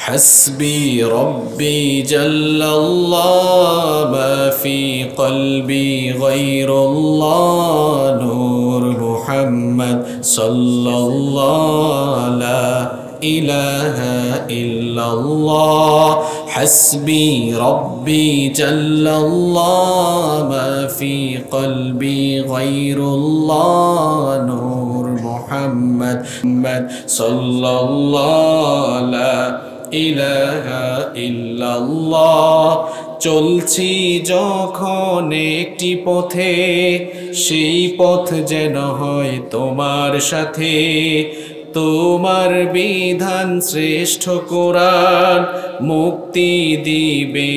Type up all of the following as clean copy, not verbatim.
حسبي ربي جل الله ما في قلبي غير الله نور محمد صلى الله لا إله إلا الله حسبي ربي جل الله ما في قلبي غير الله نور محمد صلى الله لا ইলাহা ইল্লাল্লাহ চলছি যখন একটি পথে সেই পথ যেন হয় তোমার সাথে তোমার বিধান শ্রেষ্ঠ কোরআন মুক্তি দিবে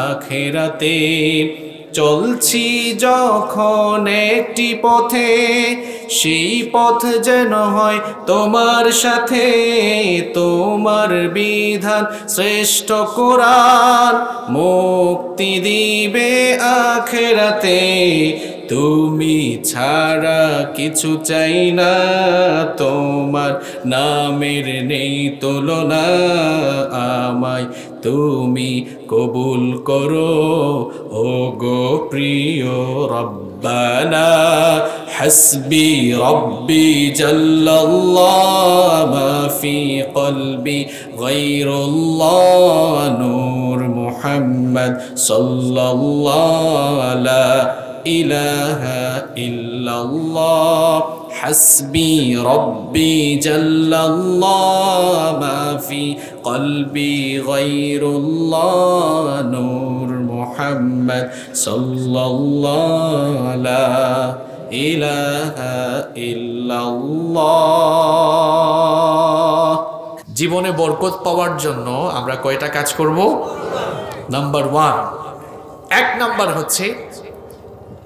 আখিরাতে চলছি যখন একটি পথে সেই পথ যেন হয় তোমার সাথে তোমার বিধান শ্রেষ্ঠ কোরআন মুক্তি দিবে আখিরাতে তুমি ছাড়া কিছু চাই না তোমার নামের নেই তুলনা আমায় তুমি কবুল করো ও গো প্রিয় রব্বানা হাসবি রব্বি জাল্লাল্লাহ মা ফি কলবি গায়রুল্লাহ নূর মুহাম্মদ সাল্লাল্লাহু লা ইলাহা ইল্লাল্লাহ حسبي ربي جل الله ما في قلبي غير الله نور محمد صلى الله لا إله إلا الله জীবনে বরকত পাওয়ার জন্য আমরা কয়টা কাজ করব নাম্বার 1 এক নাম্বার হচ্ছে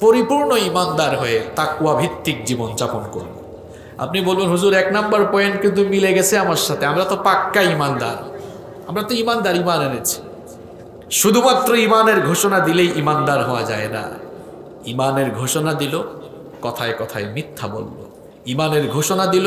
পরিপূর্ণ ইমানদার হয়ে তাকওয়া ভিত্তিক জীবন যাপন করব আপনি বলবেন হুজুর এক নাম্বার পয়েন্ট কিন্তু মিলে গেছে আমার সাথে আমরা তো পাক্কা ইমানদার আমরা তো ইমানদার ইমান এনেছি শুধুমাত্র ইমানের ঘোষণা দিলেই ইমানদার হওয়া যায় না ইমানের ঘোষণা দিল কথায় কথায় মিথ্যা বলল ইমানের ঘোষণা দিল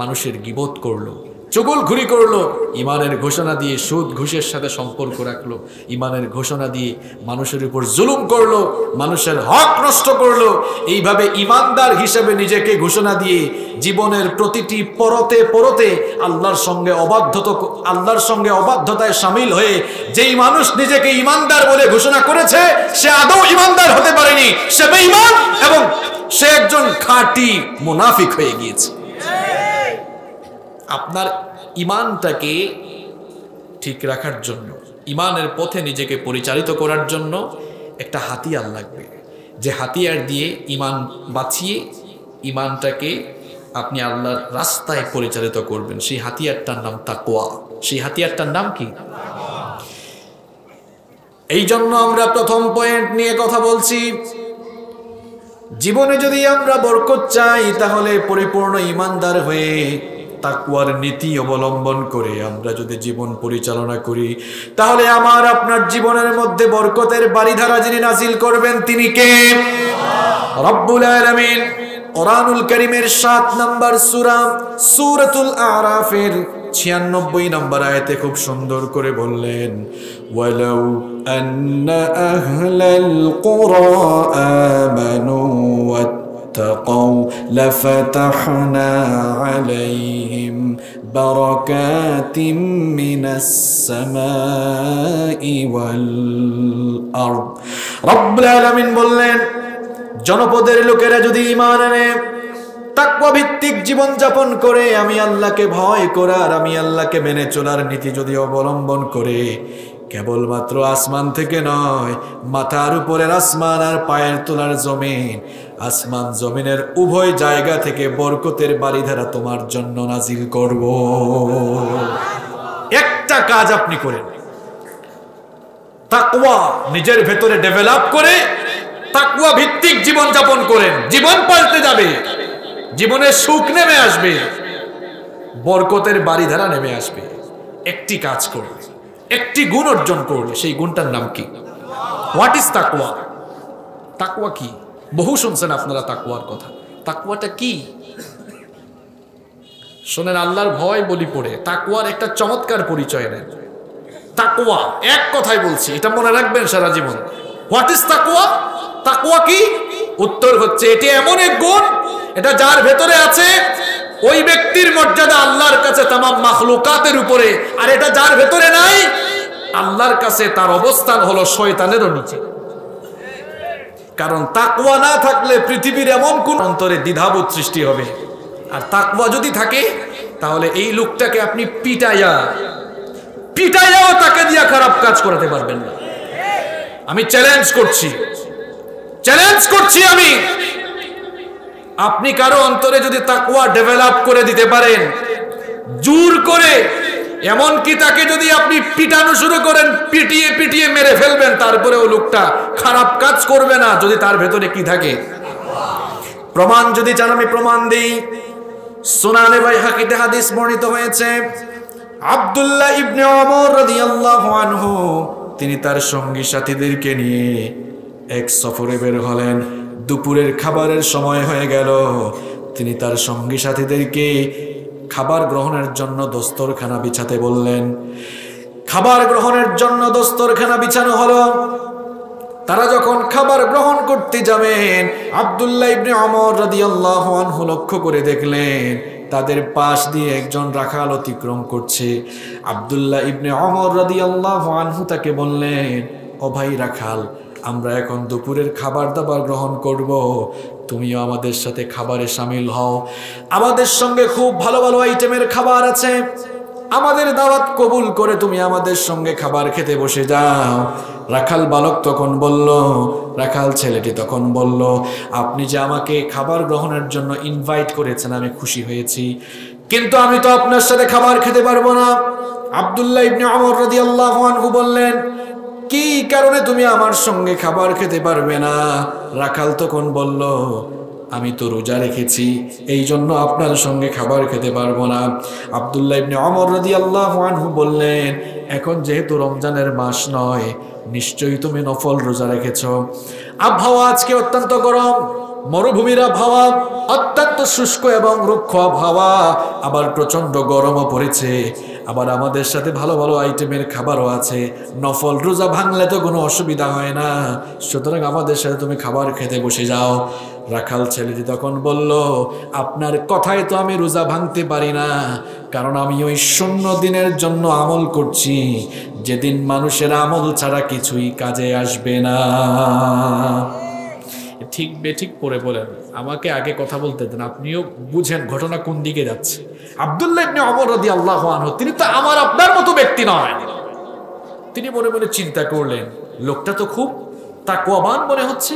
মানুষের গীবত করলো চুগলখুরি করলো ইমানের ঘোষণা দিয়ে সুদ ঘুষের সাথে সম্পর্ক রাখলো ইমানের ঘোষণা দিয়ে মানুষের উপর জুলুম করলো মানুষের হক নষ্ট করলো এইভাবে ইমানদার হিসেবে নিজেকে ঘোষণা দিয়ে জীবনের প্রতিটি পরতে পরতে আল্লাহর সঙ্গে অবাধ্যতায় শামিল হয়ে যেই মানুষ নিজেকে ইমানদার বলে ঘোষণা করেছে সে আদৌ ইমানদার হতে পারেনি সে বেঈমান এবং সে একজন খাঁটি মুনাফিক হয়ে গিয়েছে আপনার ইমানটাকে ঠিক রাখার জন্য ইমানের পথে নিজেকে পরিচালিত করার জন্য একটা হাতিয়ার লাগবে যে হাতিয়ার দিয়ে ইমান বাঁচিয়ে ইমানটাকে আপনি আল্লাহর রাস্তায় পরিচালিত করবেন সেই হাতিয়ারটার নাম তাকওয়া সেই হাতিয়ারটার নাম কি এই জন্য আমরা প্রথম পয়েন্ট নিয়ে কথা বলছি জীবনে যদি আমরা বরকত চাই তাহলে পরিপূর্ণ ইমানদার হয়ে তাকওয়ার নীতি অবলম্বন করে আমরা যদি জীবন পরিচালনা করি তাহলে আমার আপনার জীবনের মধ্যে বরকতের বারিধারা যিনি নাজিল করবেন তিনি কে রব্বুল আলামিন কোরআনুল কারীমের 7 নম্বর সূরা সূরাতুল আরাফের 96 নম্বর আয়াতে খুব সুন্দর করে বললেন ওয়ালাউ আন্না আহলাল কুরা আমানু واتقوا لفتحنا عليهم بركات من السماء والأرض رب العالمين বললেন জনপদের লোকেরা যদি ঈমান আনে তাকওয়া ভিত্তিক জীবন যাপন করে আমি আল্লাহকে ভয় করার আমি আল্লাহকে মেনে চলার নীতি যদি অবলম্বন করে কেবলমাত্র আসমান থেকে নয় মাথার উপরের আসমান আর পায়ের তলার জমিন আসমান জমিনের উভয় জায়গা থেকে বরকতের বারিধারা তোমার জন্য নাজিল করব একটা কাজ আপনি করেন তাকওয়া নিজের ভেতরে ডেভেলপ করে তাকওয়া ভিত্তিক জীবন যাপন করেন জীবন পাল্টে যাবে জীবনে সুখ নেমে আসবে বরকতের বারিধারা নেমে আসবে একটি কাজ করবে একটি গুণ অর্জন করলে সেই গুণটার নাম কি হোয়াট ইজ তাকওয়া তাকওয়া কি বহু শুনছেন আপনারা তাকওয়ার কথা তাকওয়াটা কি শোনেন আল্লাহর ভয় বলি পড়ে তাকওয়ার একটা চমৎকার পরিচয় নেন তাকওয়া, এক কথাই বলছি, এটা মনে রাখবেন সারা জীবন। হোয়াট ইজ তাকওয়া? তাকওয়া কি? উত্তর হচ্ছে এটি এমন এক গুণ, এটা যার ভেতরে আছে ওই ব্যক্তির মর্যাদা আল্লাহর কাছে তামাম মাখলুকাতের উপরে, আর এটা যার ভেতরে নাই আল্লাহর কাছে তার অবস্থান হলো শয়তানেরও নিচে। কারণ তাকওয়া না থাকলে পৃথিবীর এমন কোন অন্তরে দ্বিধাবোধ সৃষ্টি হবে, আর তাকওয়া যদি থাকে তাহলে এই লোকটাকে আপনি পিটাইয়াও তাকে দিয়া খারাপ কাজ করাতে পারবেন না। আমি চ্যালেঞ্জ করছি আমি, আপনি কারো অন্তরে যদি তাকওয়া ডেভেলপ করে দিতে পারেন জোর করে, এমনকি তাকে যদি আপনি পিটানো শুরু করেন, পিটিয়ে মেরে ফেলবেন, তারপরেও লোকটা খারাপ কাজ করবে না যদি তার ভেতরে কি থাকে। প্রমাণ যদি চান আমি প্রমাণ দিই। সুনানে বাইহাকিতে হাদিস বর্ণিত হয়েছে, আব্দুল্লাহ ইবনে ওমর রাদিয়াল্লাহু আনহু তিনি তার সঙ্গী সাথীদেরকে নিয়ে এক সফরে বের হলেন। দুপুরের খাবারের সময় হয়ে গেল। তিনি তার সঙ্গী সাথীদেরকে খাবার গ্রহণের জন্য দস্তরখানা বিছাতে বললেন। খাবার গ্রহণের জন্য দস্তরখানা বিছানো হলো। তারা যখন খাবার গ্রহণ করতে যাবেন, আব্দুল্লাহ ইবনে ওমর রাদিয়াল্লাহু আনহু লক্ষ্য করে দেখলেন তাদের পাশ দিয়ে একজন রাখাল অতিক্রম করছে। আব্দুল্লাহ ইবনে ওমর রাদিয়াল্লাহু আনহু তাকে বললেন, ও ভাই রাখাল, আমরা এখন দুপুরের খাবার দাবার গ্রহণ করব, তুমিও আমাদের সাথে খাবারে শামিল হও। আমাদের সঙ্গে খুব ভালো ভালো আইটেমের খাবার আছে, আমাদের দাওয়াত কবুল করে তুমি আমাদের সঙ্গে খাবার খেতে বসে যাও। রাখাল বালক তখন বলল, রাখাল ছেলেটি তখন বলল, আপনি যে আমাকে খাবার গ্রহণের জন্য ইনভাইট করেছেন আমি খুশি হয়েছি, কিন্তু আমি তো আপনার সাথে খাবার খেতে পারবো না। আব্দুল্লাহ ইবনে ওমর রাদিয়াল্লাহু আনহু বললেন, কি কারণে তুমি আমার সঙ্গে খাবার খেতে পারবে না? রাখাল তখন বলল, আমি তো রোজা রেখেছি, এই জন্য আপনার সঙ্গে খাবার খেতে পারবো না। আব্দুল্লাহ ইবনে ওমর রাদিয়াল্লাহু আনহু বললেন, এখন যেহেতু রমজানের মাস নয়, নিশ্চয়ই তুমি নফল রোজা রেখেছো। আবহাওয়া আজকে অত্যন্ত গরম, মরুভূমির আবহাওয়া, অত্যন্ত শুষ্ক এবং রুক্ষ আবহাওয়া, আবার প্রচন্ড গরমও পড়েছে, আবার আমাদের সাথে ভালো ভালো আইটেমের খাবারও আছে। নফল রোজা ভাঙলে তো কোনো অসুবিধা হয় না, সুতরাং আমাদের সাথে তুমি খাবার খেতে বসে যাও। রাখাল ছেলেটি তখন বলল, আপনার কথায় তো আমি রোজা ভাঙতে পারি না, কারণ আমি ওই 0 দিনের জন্য আমল করছি, যেদিন মানুষের আমল ছাড়া কিছুই কাজে আসবে না। ঠিক বেঠিক পরে বলেন, আমাকে আগে কথা বলতে দেন, আপনিও বুঝেন ঘটনা কোন দিকে যাচ্ছে। আব্দুল্লাহ ইবনে ওমর রাদিয়াল্লাহু আনহু তিনি তো আমার আপনার মতো ব্যক্তি নয়। তিনি মনে মনে চিন্তা করলেন, লোকটা তো খুব তাকওয়াবান মনে হচ্ছে,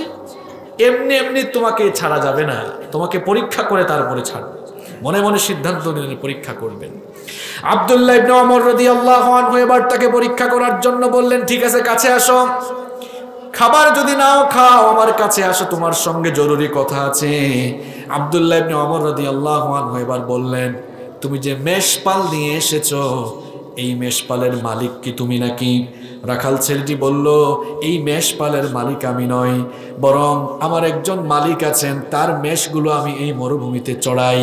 এমনি এমনি তোমাকে ছাড়া যাবে না, তোমাকে পরীক্ষা করে তারপরে ছাড়বে। মনে মনে সিদ্ধান্ত নিলেন পরীক্ষা করবেন। আব্দুল্লাহ ইবনে ওমর রাদিয়াল্লাহু আনহু এবার তাকে পরীক্ষা করার জন্য বললেন, ঠিক আছে কাছে আসো, খাবার যদি নাও খাও আমার কাছে আসো, তোমার সঙ্গে জরুরি কথা আছে। আব্দুল্লাহ ইবনে ওমর রাদিয়াল্লাহু আনহু এবার বললেন, তুমি যে মেষপাল নিয়ে এসেছো, এই মেষপালের মালিক কি তুমি নাকি? রাখাল ছেলেটি বলল, এই মেষপালের মালিক আমি নই, বরং আমার একজন মালিক আছেন, তার মেষগুলো আমি এই মরুভূমিতে চড়াই।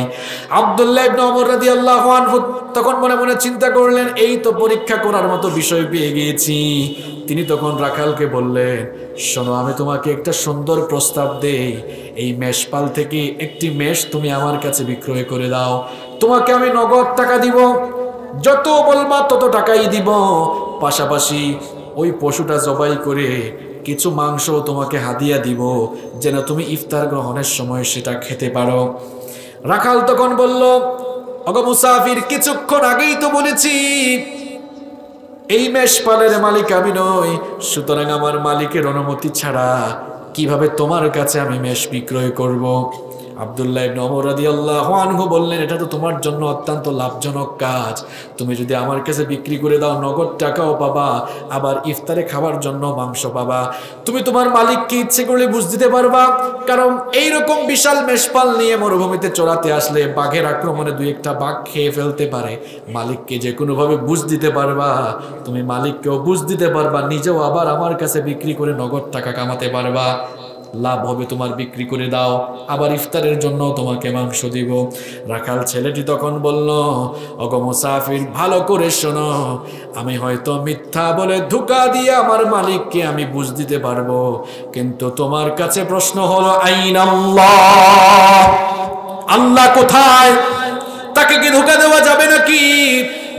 আব্দুল্লাহ ইবনে ওমর রাদিয়াল্লাহু আনহু তখন মনে মনে চিন্তা করলেন, এই তো পরীক্ষা করার মতো বিষয় পেয়ে গিয়েছি। তিনি তখন রাখালকে বললেন, শোনো, আমি তোমাকে একটা সুন্দর প্রস্তাব দেই, এই মেষপাল থেকে একটি মেষ তুমি আমার কাছে বিক্রয় করে দাও, তোমাকে আমি নগদ টাকা দিব, যত বলবা তত টাকাই দিব, পাশাপাশি ওই পশুটা জবাই করে কিছু মাংস তোমাকে হাদিয়া দিব, যেন তুমি ইফতার গ্রহণের সময় সেটা খেতে পারো। রাখাল তখন বলল, ওগো মুসাফির, কিছুক্ষণ আগেই তো বলেছি এই মেষপালের মালিক আমি নই, সুতরাং আমার মালিকের অনুমতি ছাড়া কিভাবে তোমার কাছে আমি মেষ বিক্রয় করব? আব্দুল্লাহ ইবনে ওমর রাদিয়াল্লাহু আনহু বললেন, এটা তো তোমার জন্য অত্যন্ত লাভজনক কাজ, তুমি যদি আমার কাছে বিক্রি করে দাও নগদ টাকাও পাবা, আবার ইফতারে খাবার জন্য মাংস পাবা, তুমি তোমার মালিককে ইচ্ছে করলে বুঝ দিতে পারবা, কারণ এইরকম বিশাল মেষপাল নিয়ে মরুভূমিতে চড়াতে আসলে বাঘের আক্রমণে 2-1টা বাঘ খেয়ে ফেলতে পারে, মালিককে যে কোনোভাবে বুঝ দিতে পারবা, তুমি মালিককেও বুঝ দিতে পারবা, নিজেও আবার আমার কাছে বিক্রি করে নগদ টাকা কামাতে পারবা। লাভ হবে তোমার, বিক্রি করে দাও, আবার ইফতারের জন্য তোমাকে মাংস দিব। রাখাল ছেলেটি তখন বলল, ওগো মুসাফির, ভালো করে শোনো, আমি হয়তো মিথ্যা বলে ধোঁকা দিয়ে আমার মালিককে আমি বুঝ দিতে পারবো, কিন্তু তোমার কাছে প্রশ্ন হলো আইনাল্লাহ, আল্লাহ কোথায়? তাকে কি ধোঁকা দেওয়া যাবে নাকি?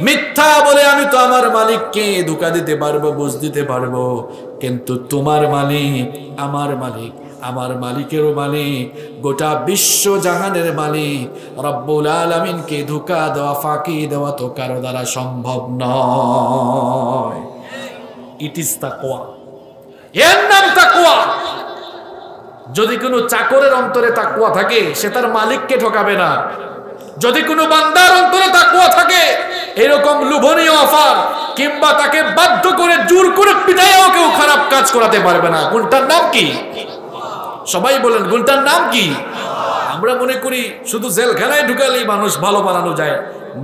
মিথ্যা বলে আমি তো আমার মালিককে ধোঁকা দিতে পারবো, বুঝ দিতে পারবো, কিন্তু তোমার মালিক, আমার মালিক, আমার মালিকেরও মালিক, গোটা বিশ্ব জাহানের মালিক রব্বুল আলামিনকে ধোঁকা দেওয়া, ফাঁকি দেওয়া তো কারো দ্বারা সম্ভব নয়। ইট ইজ তাকওয়া, এর নাম তাকওয়া। যদি কোনো চাকরের অন্তরে তাকওয়া থাকে, সে তার মালিককে ঠকাবে না। যদি কোনো বান্দার অন্তরে তাকওয়া থাকে, এরকম লোভনীয় অফার কিংবা তাকে বাধ্য করে জোর করে পিটাইও কেউ খারাপ কাজ করাতে পারবে না। গুণটার নাম কি? সবাই বলেন, গুণটার নাম কি? আমরা মনে করি শুধু জেলখানায় ঢুকালেই মানুষ ভালো বানানো যায়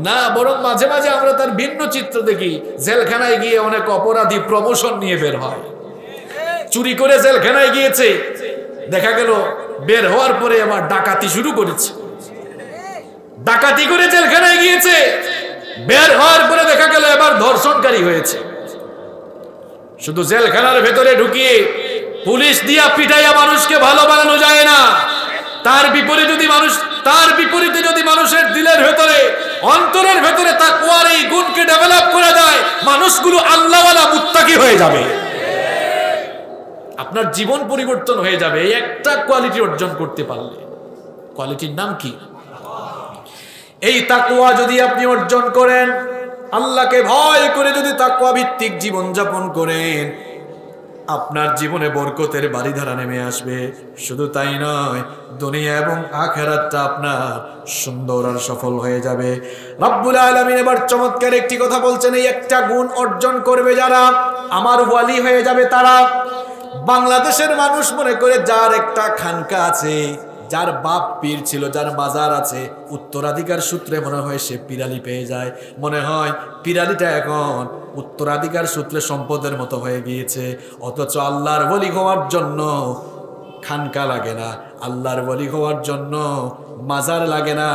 না, বরং মাঝে মাঝে আমরা তার ভিন্ন চিত্র দেখি। জেলখানায় গিয়ে অনেক অপরাধী প্রমোশন নিয়ে বের হয়। চুরি করে জেলখানায় গিয়েছে, দেখা গেল বের হওয়ার পরে আবার ডাকাতি শুরু করেছে। ডাকাতি করে জেলখানায় গিয়েছে, বের হওয়ার পরে দেখা গেল এবার ধর্ষণকারী হয়েছে। শুধু জেলখানার ভেতরে ঢুকিয়ে পুলিশ দিয়া পিটাইয়া মানুষকে ভালো বানানো যায় না। তার বিপরীতে যদি মানুষের দিলের ভেতরে, অন্তরের ভেতরে তাকওয়ার এই গুণকে ডেভেলপ করা যায়, মানুষগুলো আল্লাহওয়ালা মুত্তাকি হয়ে যাবে। আপনার জীবন পরিবর্তন হয়ে যাবে এই একটা কোয়ালিটি অর্জন করতে পারলে। কোয়ালিটির নাম কি? এই তাকওয়া যদি আপনি অর্জন করেন, আল্লাহকে ভয় করে যদি তাকওয়া ভিত্তিক জীবন যাপন করেন, আপনার জীবনে বরকতের বাড়িধারা নেমে আসবে। শুধু তাই নয়, দুনিয়া এবং আখিরাতটা আপনার সুন্দর আর সফল হয়ে যাবে। রব্বুল আলামিন এবার চমৎকার একটি কথা বলছেন, এই একটা গুণ অর্জন করবে যারা, আমার ওয়ালি হয়ে যাবে তারা। বাংলাদেশের মানুষ মনে করে যার একটা খানকা আছে, যার বাপ পীর ছিল, যার মাজার আছে, উত্তরাধিকার সূত্রে মনে হয় সে পিরালি পেয়ে যায়। মনে হয় পিরালিটা এখন উত্তরাধিকার সূত্রে সম্পদের মতো হয়ে গিয়েছে। অথচ আল্লাহর ওলি হওয়ার জন্য খানকা লাগে না, আল্লাহর ওলি হওয়ার জন্য মাজার লাগে না,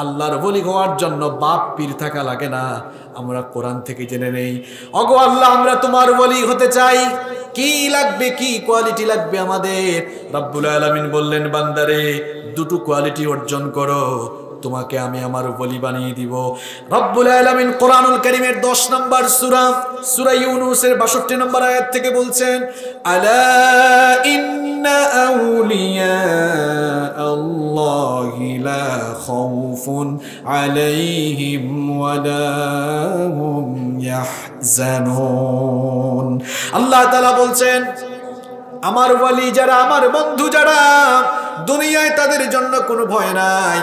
আল্লাহর ওলি হওয়ার জন্য বাপ পীর থাকা লাগে না। আমরা কোরআন থেকে জেনে নেই, ওগো আল্লাহ, আমরা তোমার ওলি হতে চাই, কি লাগবে, কি কোয়ালিটি লাগবে আমাদের? রব্বুল আলামিন বললেন, বান্দারে দুটো কোয়ালিটি অর্জন করো, তোমাকে আমি আমার ওলি বানিয়ে দিব। রব্বুল আলামিন কোরআনুল কারীমের 10 নম্বর সূরা ইউনূসের 62 নম্বর আয়াত থেকে বলছেন, আলা ইন্না আউলিয়া আল্লাহি লা খাউফুন আলাইহিম ওয়ালা হুম ইয়াহজানুন। আল্লাহ তাআলা বলছেন, আমার ওয়ালি যারা, আমার বন্ধু যারা, দুনিয়ায় তাদের জন্য কোনো ভয় নাই,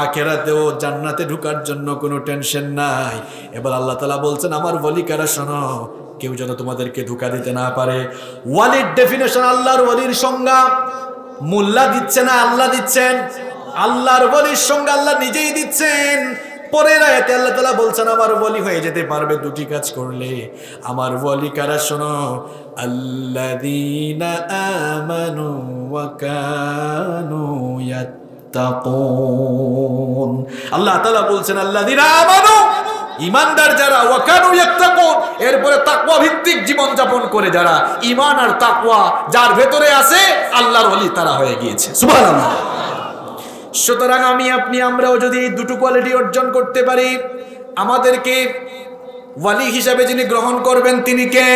আখিরাতেও জান্নাতে ঢোকার জন্য কোনো টেনশন নাই। এবার আল্লাহ তাআলা বলছেন, আমার ওয়ালি কারা শোনো, কেউ যেন তোমাদেরকে ধোঁকা দিতে না পারে। ওয়ালির ডেফিনেশন, আল্লাহর ওয়ালির সংজ্ঞা মোল্লা দিচ্ছে না, আল্লাহ দিচ্ছেন। আল্লাহর ওয়ালির সংজ্ঞা আল্লাহ নিজেই দিচ্ছেন। পরের আয়াতে আল্লাহ তাআলা বলছেন, আমার ওয়ালি হয়ে যেতে পারবে দুটি কাজ করলে। আমার ওয়ালি কারা শোনো, আল্লাযীনা আমানু ওয়া কানু ইয়াত্তাকুন। আল্লাহ তাআলা বলছেন, আল্লাযীনা আমানু, ঈমানদার যারা, ওয়া কানু ইয়াত্তাকুন, এরপরে তাকওয়া ভিত্তিক জীবন যাপন করে যারা, ঈমান আর তাকওয়া যার ভেতরে আছে, আল্লাহর ওলি তারা হয়ে গিয়েছে। সুবহানাল্লাহ। সুতরাং আমি আপনি আমরাও যদি এই দুটো কোয়ালিটি অর্জন করতে পারি, আমাদেরকে ওয়ালি হিসাবে যিনি গ্রহণ করবেন তিনি কে?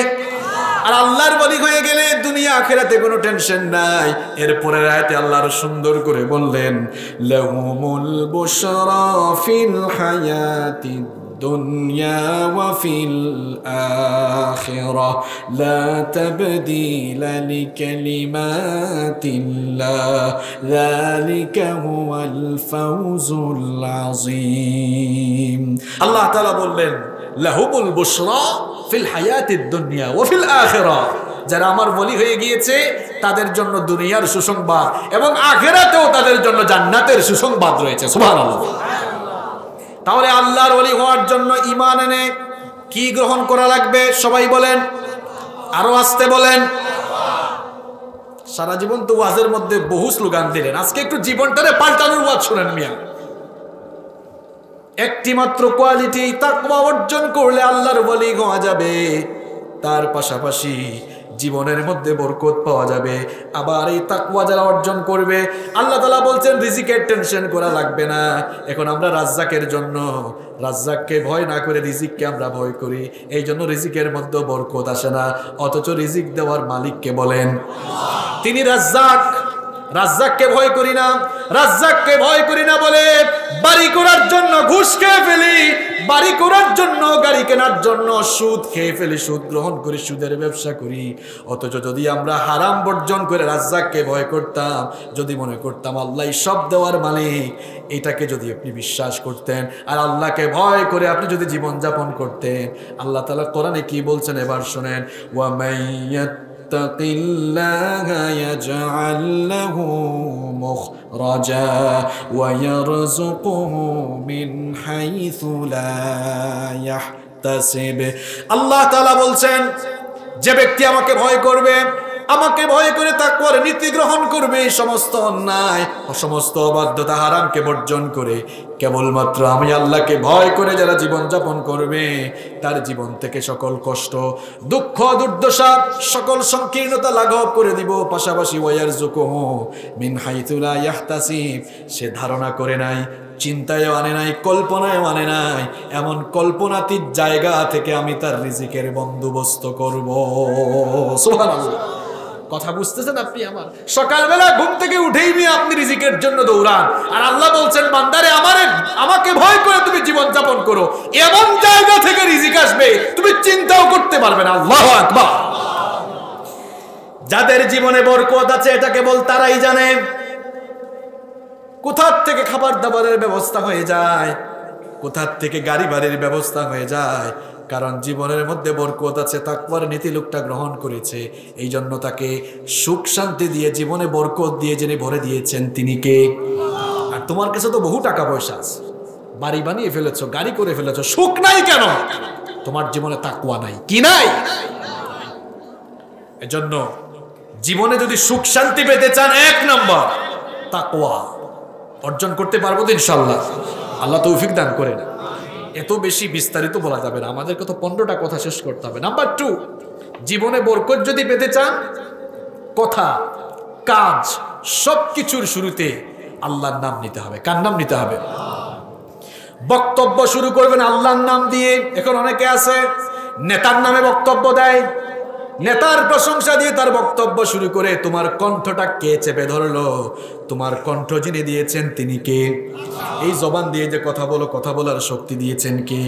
আর আল্লাহর ওয়ালি হয়ে গেলে দুনিয়া আখিরাতে কোনো টেনশন নাই। এরপরে আয়াতে আল্লাহ সুন্দর করে বললেন, লাহুমুল বুশরা ফিল হায়াতিদ দুনিয়া ওয়া ফিল আখিরাহ লা তাবদীলা লিকালিমাতিল্লাহ যালিকা হুয়াল ফাওজুল আযীম। আল্লাহ তাআলা বললেন, লাহুমুল বুশরা ফিল হায়াতিদ দুনিয়া ওয়া ফিল আখিরাহ, যারা আমার ওলি হয়ে গিয়েছে তাদের জন্য দুনিয়ার সুসংবাদ এবং আখিরাতেও তাদের জন্য জান্নাতের সুসংবাদ রয়েছে। সুবহানাল্লাহ। তাহলে আল্লাহর ওলি হওয়ার জন্য ঈমান এনে কি গ্রহণ করা লাগবে? সবাই বলেন, আরো আস্তে বলেন। সারা জীবন তো ওয়াজের মধ্যে বহু স্লোগান দিলেন, আজকে একটু জীবনটারে পাল্টানোর ওয়াজ শোনেন মিয়া। একটি মাত্র কোয়ালিটি, তাকওয়া অর্জন করলে আল্লাহর ওলি হওয়া যাবে, তার পাশাপাশি জীবনের মধ্যে বরকত পাওয়া যাবে। আবার এই তাকওয়া যারা অর্জন করবে, আল্লাহ তাআলা বলছেন রিজিকের টেনশন করা লাগবে না। এখন আমরা রাজ্জাকের জন্য, রাজ্জাককে ভয় না করে রিজিককে আমরা ভয় করি, এই জন্য রিজিকের মধ্যে বরকত আসে না। অথচ রিজিক দেওয়ার মালিককে বলেন তিনি রাজ্জাক, রাজ্জাককে ভয় করি না। রাজ্জাককে ভয় করি না বলে বাড়ি করার জন্য ঘুষ খেয়ে ফেলি, বাড়ি করার জন্য গাড়ি কেনার জন্য সুদ খেয়ে ফেলি, সুদ গ্রহণ করি, সুদের ব্যবসা করি। অথচ যদি আমরা হারাম বর্জন করে রাজ্জাককে ভয় করতাম, যদি মনে করতাম আল্লাহ সব দেওয়ার মালিক, এটাকে যদি আপনি বিশ্বাস করতেন আর আল্লাহকে ভয় করে আপনি যদি জীবনযাপন করতেন, আল্লাহ তাআলা কোরআনে কি বলছেন এবার শুনেন, ওয়া মাইয়াত يتق الله يجعل له مخرجا ويرزقه من حيث لا يحتسب। আল্লাহ তাআলা বলছেন যে ব্যক্তি আমাকে ভয় করবে, আমাকে ভয় করে তাকওয়ার নীতি গ্রহণ করবে, সমস্ত অন্যায় সমস্ত অবাধ্যতা হারামকে বর্জন করে কেবলমাত্র আমি আল্লাহকে ভয় করে যারা জীবন যাপন করবে, তার জীবন থেকে সকল কষ্ট, দুঃখ, দুর্দশা, সকল সংকীর্ণতা লাঘব করে দিব। পাশাপাশি ওয়ারযুকুহু মিন হাইথু লা ইয়াহতাসিব, সে ধারণা করে নাই, চিন্তায়ও আনে নাই, কল্পনায়ও আনে নাই, এমন কল্পনাতীত জায়গা থেকে আমি তার রিজিকের বন্দোবস্ত করব। সুবহানাল্লাহ। কথা বুঝতেছেন আপনি আমার? সকালবেলা ঘুম থেকে উঠেই নিয়ে আপনি রিজিকের জন্য দৌড়ান, আর আল্লাহ বলছেন বান্দারে আমাকে ভয় করে তুমি জীবন যাপন করো, এমন জায়গা থেকে রিজিক আসবে তুমি চিন্তাও করতে পারবে না। আল্লাহু আকবার। যাদের জীবনে বরকত আছে এটা কেবল তারাই জানে। কোথা থেকে খাবার দাবারের ব্যবস্থা হয়ে যায়, কোথা থেকে গাড়ি বাড়ির ব্যবস্থা হয়ে যায়, কারণ জীবনের মধ্যে বরকত আছে, তাকওয়ার নীতি লোকটা গ্রহণ করেছে, এই জন্য তাকে সুখ শান্তি দিয়ে জীবনে বরকত দিয়ে যিনি ভরে দিয়েছেন তিনি কে? আর তোমার কাছে তো বহু টাকা পয়সা আছে, বাড়ি বানিয়ে ফেলেছো, গাড়ি করে ফেলেছো, সুখ নাই কেন? তোমার জীবনে তাকওয়া নাই। কি নাই? এজন্য জীবনে যদি সুখ শান্তি পেতে চান, এক নম্বর তাকওয়া অর্জন করতে পারবো তো ইনশাআল্লাহ। আল্লাহ তৌফিক দান করেন। এত বেশি বিস্তারিত বলা যাবে না, আমাদেরকে তো 15টা কথা শেষ করতে হবে। নাম্বার 2, জীবনে বরকত যদি পেতে চান, কথা, কাজ, সবকিছুর শুরুতে আল্লাহর নাম নিতে হবে। কার নাম নিতে হবে? বক্তব্য শুরু করবেন আল্লাহর নাম দিয়ে। এখন অনেকে আছে নেতার নামে বক্তব্য দেয়, নেতার প্রশংসা দিয়ে তার বক্তব্য শুরু করে, তোমার কণ্ঠটা কে চেপে ধরলো? তোমার কণ্ঠ যিনি দিয়েছেন তিনি কে? এই জবান দিয়ে যে কথা বলো, কথা বলার শক্তি দিয়েছেন কে?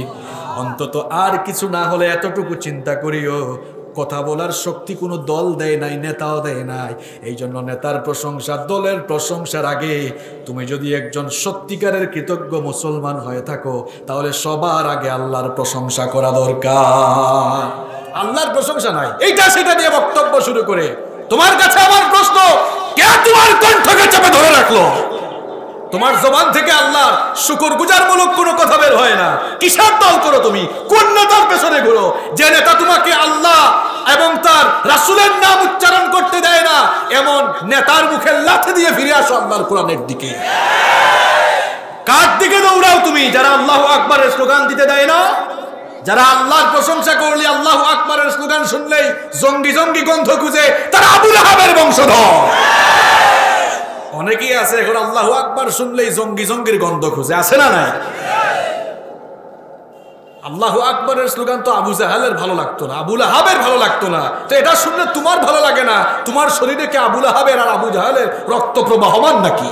অন্তত আর কিছু না হলে এতটুকু চিন্তা করিও, কথা বলার শক্তি কোনো দল দেয় নাই, নেতাও দেয় নাই। এই জন্য নেতার প্রশংসা, দলের প্রশংসার আগে তুমি যদি একজন সত্যিকারের কৃতজ্ঞ মুসলমান হয়ে থাকো, তাহলে সবার আগে আল্লাহর প্রশংসা করা দরকার। আল্লাহর প্রশংসা নাই, এইটা সেটা দিয়ে বক্তব্য শুরু করে। তোমার কাছে আমার প্রশ্ন, কে তোমার কণ্ঠকে চেপে ধরে রাখলো? তোমার জবান থেকে আল্লাহর শুকরগুজারমূলক কোনো কথা বের হয় না। কিসের দল করো তুমি? কোন নেতার পেছনে ঘুরো? যে নেতা তোমাকে আল্লাহ এবং তার রাসূলের নাম উচ্চারণ করতে দেয় না, এমন নেতার মুখে লাথি দিয়ে ফিরে আসো আল্লাহর কোরআনের দিকে। কার দিকে দৌড়াও তুমি? যারা আল্লাহু আকবারের স্লোগান দিতে দেয় না, যারা আল্লাহর প্রশংসা করলে, আল্লাহু আকবারের স্লোগান শুনলেই জঙ্গি জঙ্গি গন্ধ খুঁজে, তারা আবু লাহাবের বংশধর। অনেকেই আছে এখন আল্লাহু আকবার শুনলেই জঙ্গি জঙ্গির গন্ধ খুঁজে, আছে না নাই? আল্লাহু আকবারের স্লোগান তো আবু জাহালের ভালো লাগতো না, আবু লাহাবের ভালো লাগতো না, তো এটা শুনলে তোমার ভালো লাগে না? তোমার শরীরে কি আবু লাহাবের আর আবু জাহালের রক্ত প্রবাহমান নাকি?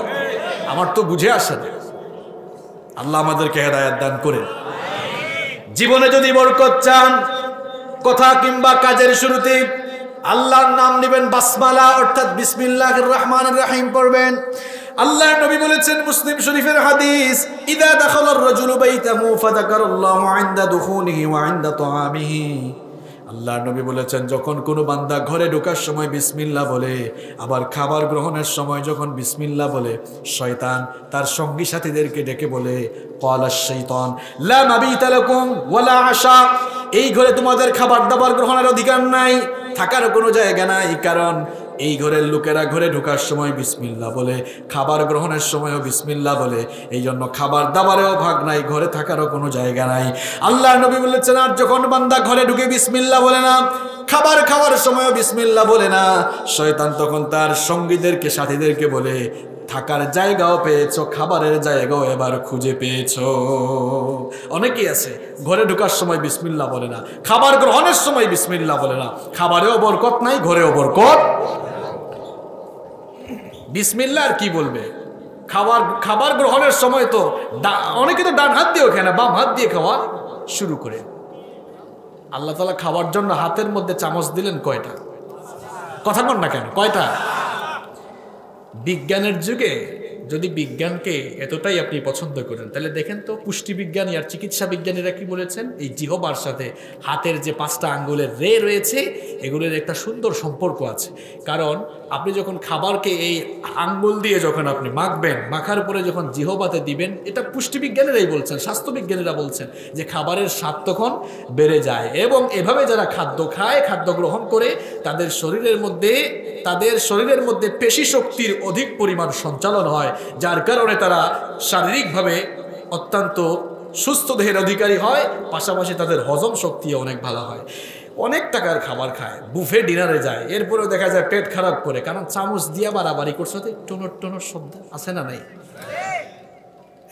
আমার তো বুঝে আসে না। আল্লাহ আমাদেরকে হেদায়েত দান করেন। জীবনে যদি বরকত চান, কথা কিংবা কাজের শুরুতে আল্লাহর নাম নেবেন, বাসমালা অর্থাৎ বিসমিল্লাহির রহমানির রহিম পড়বেন। আল্লাহর নবী বলেছেন, মুসলিম শরীফের হাদিস, ইদা দাখালার রাজুলু বাইতাহু ফাযাকারাল্লাহু ইনদা দুখুলিহি ওয়া ইনদা তুআমিহি। আল্লাহর নবী বলেছেন, যখন কোনো বান্দা ঘরে ঢোকার সময় বিসমিল্লাহ বলে, আবার খাবার গ্রহণের সময় যখন বিসমিল্লাহ বলে, শয়তান তার সঙ্গী সাথীদেরকে ডেকে বলে, ক্বালাশ শাইতান লা মাবিতা লাকুম ওয়ালা আশা, এই ঘরে তোমাদের খাবার দাবার গ্রহণের অধিকার নাই, থাকার কোনো জায়গা নাই, কারণ এই ঘরের লোকেরা ঘরে ঢোকার সময় বিসমিল্লাহ বলে, খাবার গ্রহণের সময়ও বিসমিল্লাহ বলে। এই জন্য খাবার দাবারেও ভাগ নাই, ঘরে থাকারও কোনো জায়গা নাই। আল্লাহ নবী বলেছেন, আর যখন বান্দা ঘরে ঢুকে বিসমিল্লাহ বলে না, খাবার খাওয়ার সময়ও বিসমিল্লাহ বলে না, শয়তান তখন তার সঙ্গীদেরকে, সাথীদেরকে বলে, থাকার জায়গাও পেয়েছো, খাবারের জায়গাও এবার খুঁজে পেয়েছো। অনেকেই আছে ঘরে ঢোকার সময় বিসমিল্লাহ বলে না, খাবার গ্রহণের সময় বিসমিল্লাহ বলে না, খাবারেও বরকত নাই, ঘরেও বরকত। বিসমিল্লাহ আর কি বলবে? খাবার গ্রহণের সময় তো অনেকে তো ডান হাত দিয়েও খায় না, বাম হাত দিয়ে খাওয়া শুরু করে। আল্লাহ তাআলা খাওয়ার জন্য হাতের মধ্যে চামচ দিলেন কয়টা? কথা বল না কেন, কয়টা? বিজ্ঞানের যুগে যদি বিজ্ঞানকে এতটাই আপনি পছন্দ করেন, তাহলে দেখেন তো পুষ্টিবিজ্ঞানী আর চিকিৎসা বিজ্ঞানীরা কি বলেছেন, এই জিহবার সাথে হাতের যে 5টা আঙ্গুলের রে রয়েছে, এগুলোর একটা সুন্দর সম্পর্ক আছে। কারণ আপনি যখন খাবারকে এই আঙ্গুল দিয়ে যখন আপনি মাখবেন, মাখার পরে যখন জিহবাতে দিবেন, এটা পুষ্টিবিজ্ঞানীরাই বলছেন, স্বাস্থ্যবিজ্ঞানীরা বলছেন যে খাবারের স্বাদ তখন বেড়ে যায়। এবং এভাবে যারা খাদ্য খায়, খাদ্য গ্রহণ করে, তাদের শরীরের মধ্যে পেশি শক্তির অধিক পরিমাণ সঞ্চালন হয়, যার কারণে তারা শারীরিকভাবে অত্যন্ত সুস্থ দেহের অধিকারী হয়, পাশাপাশি তাদের হজম শক্তিও অনেক ভালো হয়। অনেক টাকার খাবার খায়, বুফে ডিনারে যায়, এরপরেও দেখা যায় পেট খারাপ করে, কারণ চামচ দিয়ে বাড়াবাড়ি করছে, টনর টনর শব্দ আছে না নাই?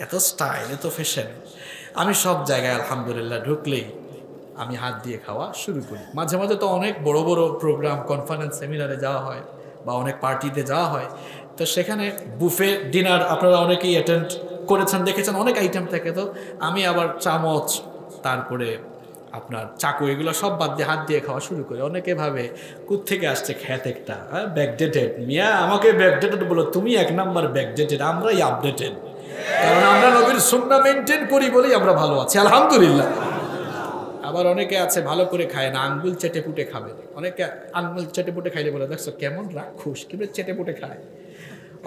এত স্টাইল, এত ফ্যাশন। আমি সব জায়গায় আলহামদুলিল্লাহ ঢুকলেই আমি হাত দিয়ে খাওয়া শুরু করি। মাঝে মাঝে তো অনেক বড় বড় প্রোগ্রাম, কনফারেন্স, সেমিনারে যাওয়া হয় বা অনেক পার্টিতে যাওয়া হয়, তো সেখানে বুফে ডিনার আপনারা অনেকেই অ্যাটেন্ড করেছেন, দেখেছেন, অনেক আইটেম থাকে। তো আমি আবার চামচ, তারপরে আপনার চাকু, এগুলো সব বাদ দিয়ে হাত দিয়ে খাওয়া শুরু করি। অনেকে ভাবে কোত্থেকে আসছে খ্যাত একটা, ব্যাকডেটেড। মিয়া আমাকে ব্যাকডেটেড বলো, তুমি 1 নাম্বার ব্যাকডেটেড, আমরাই আপডেটেড। কারণ আমরা নবীর সুন্নাহ মেনটেন করি বলেই আমরা ভালো আছি আলহামদুলিল্লাহ। আবার অনেকে আছে ভালো করে খায় না, আঙ্গুল চেটে পুটে খাবে। অনেকে আঙ্গুল চেটে পুটে খাইলে বলে, দেখছো কেমন রাক্ষস, কিভাবে চেটে পুটে খায়।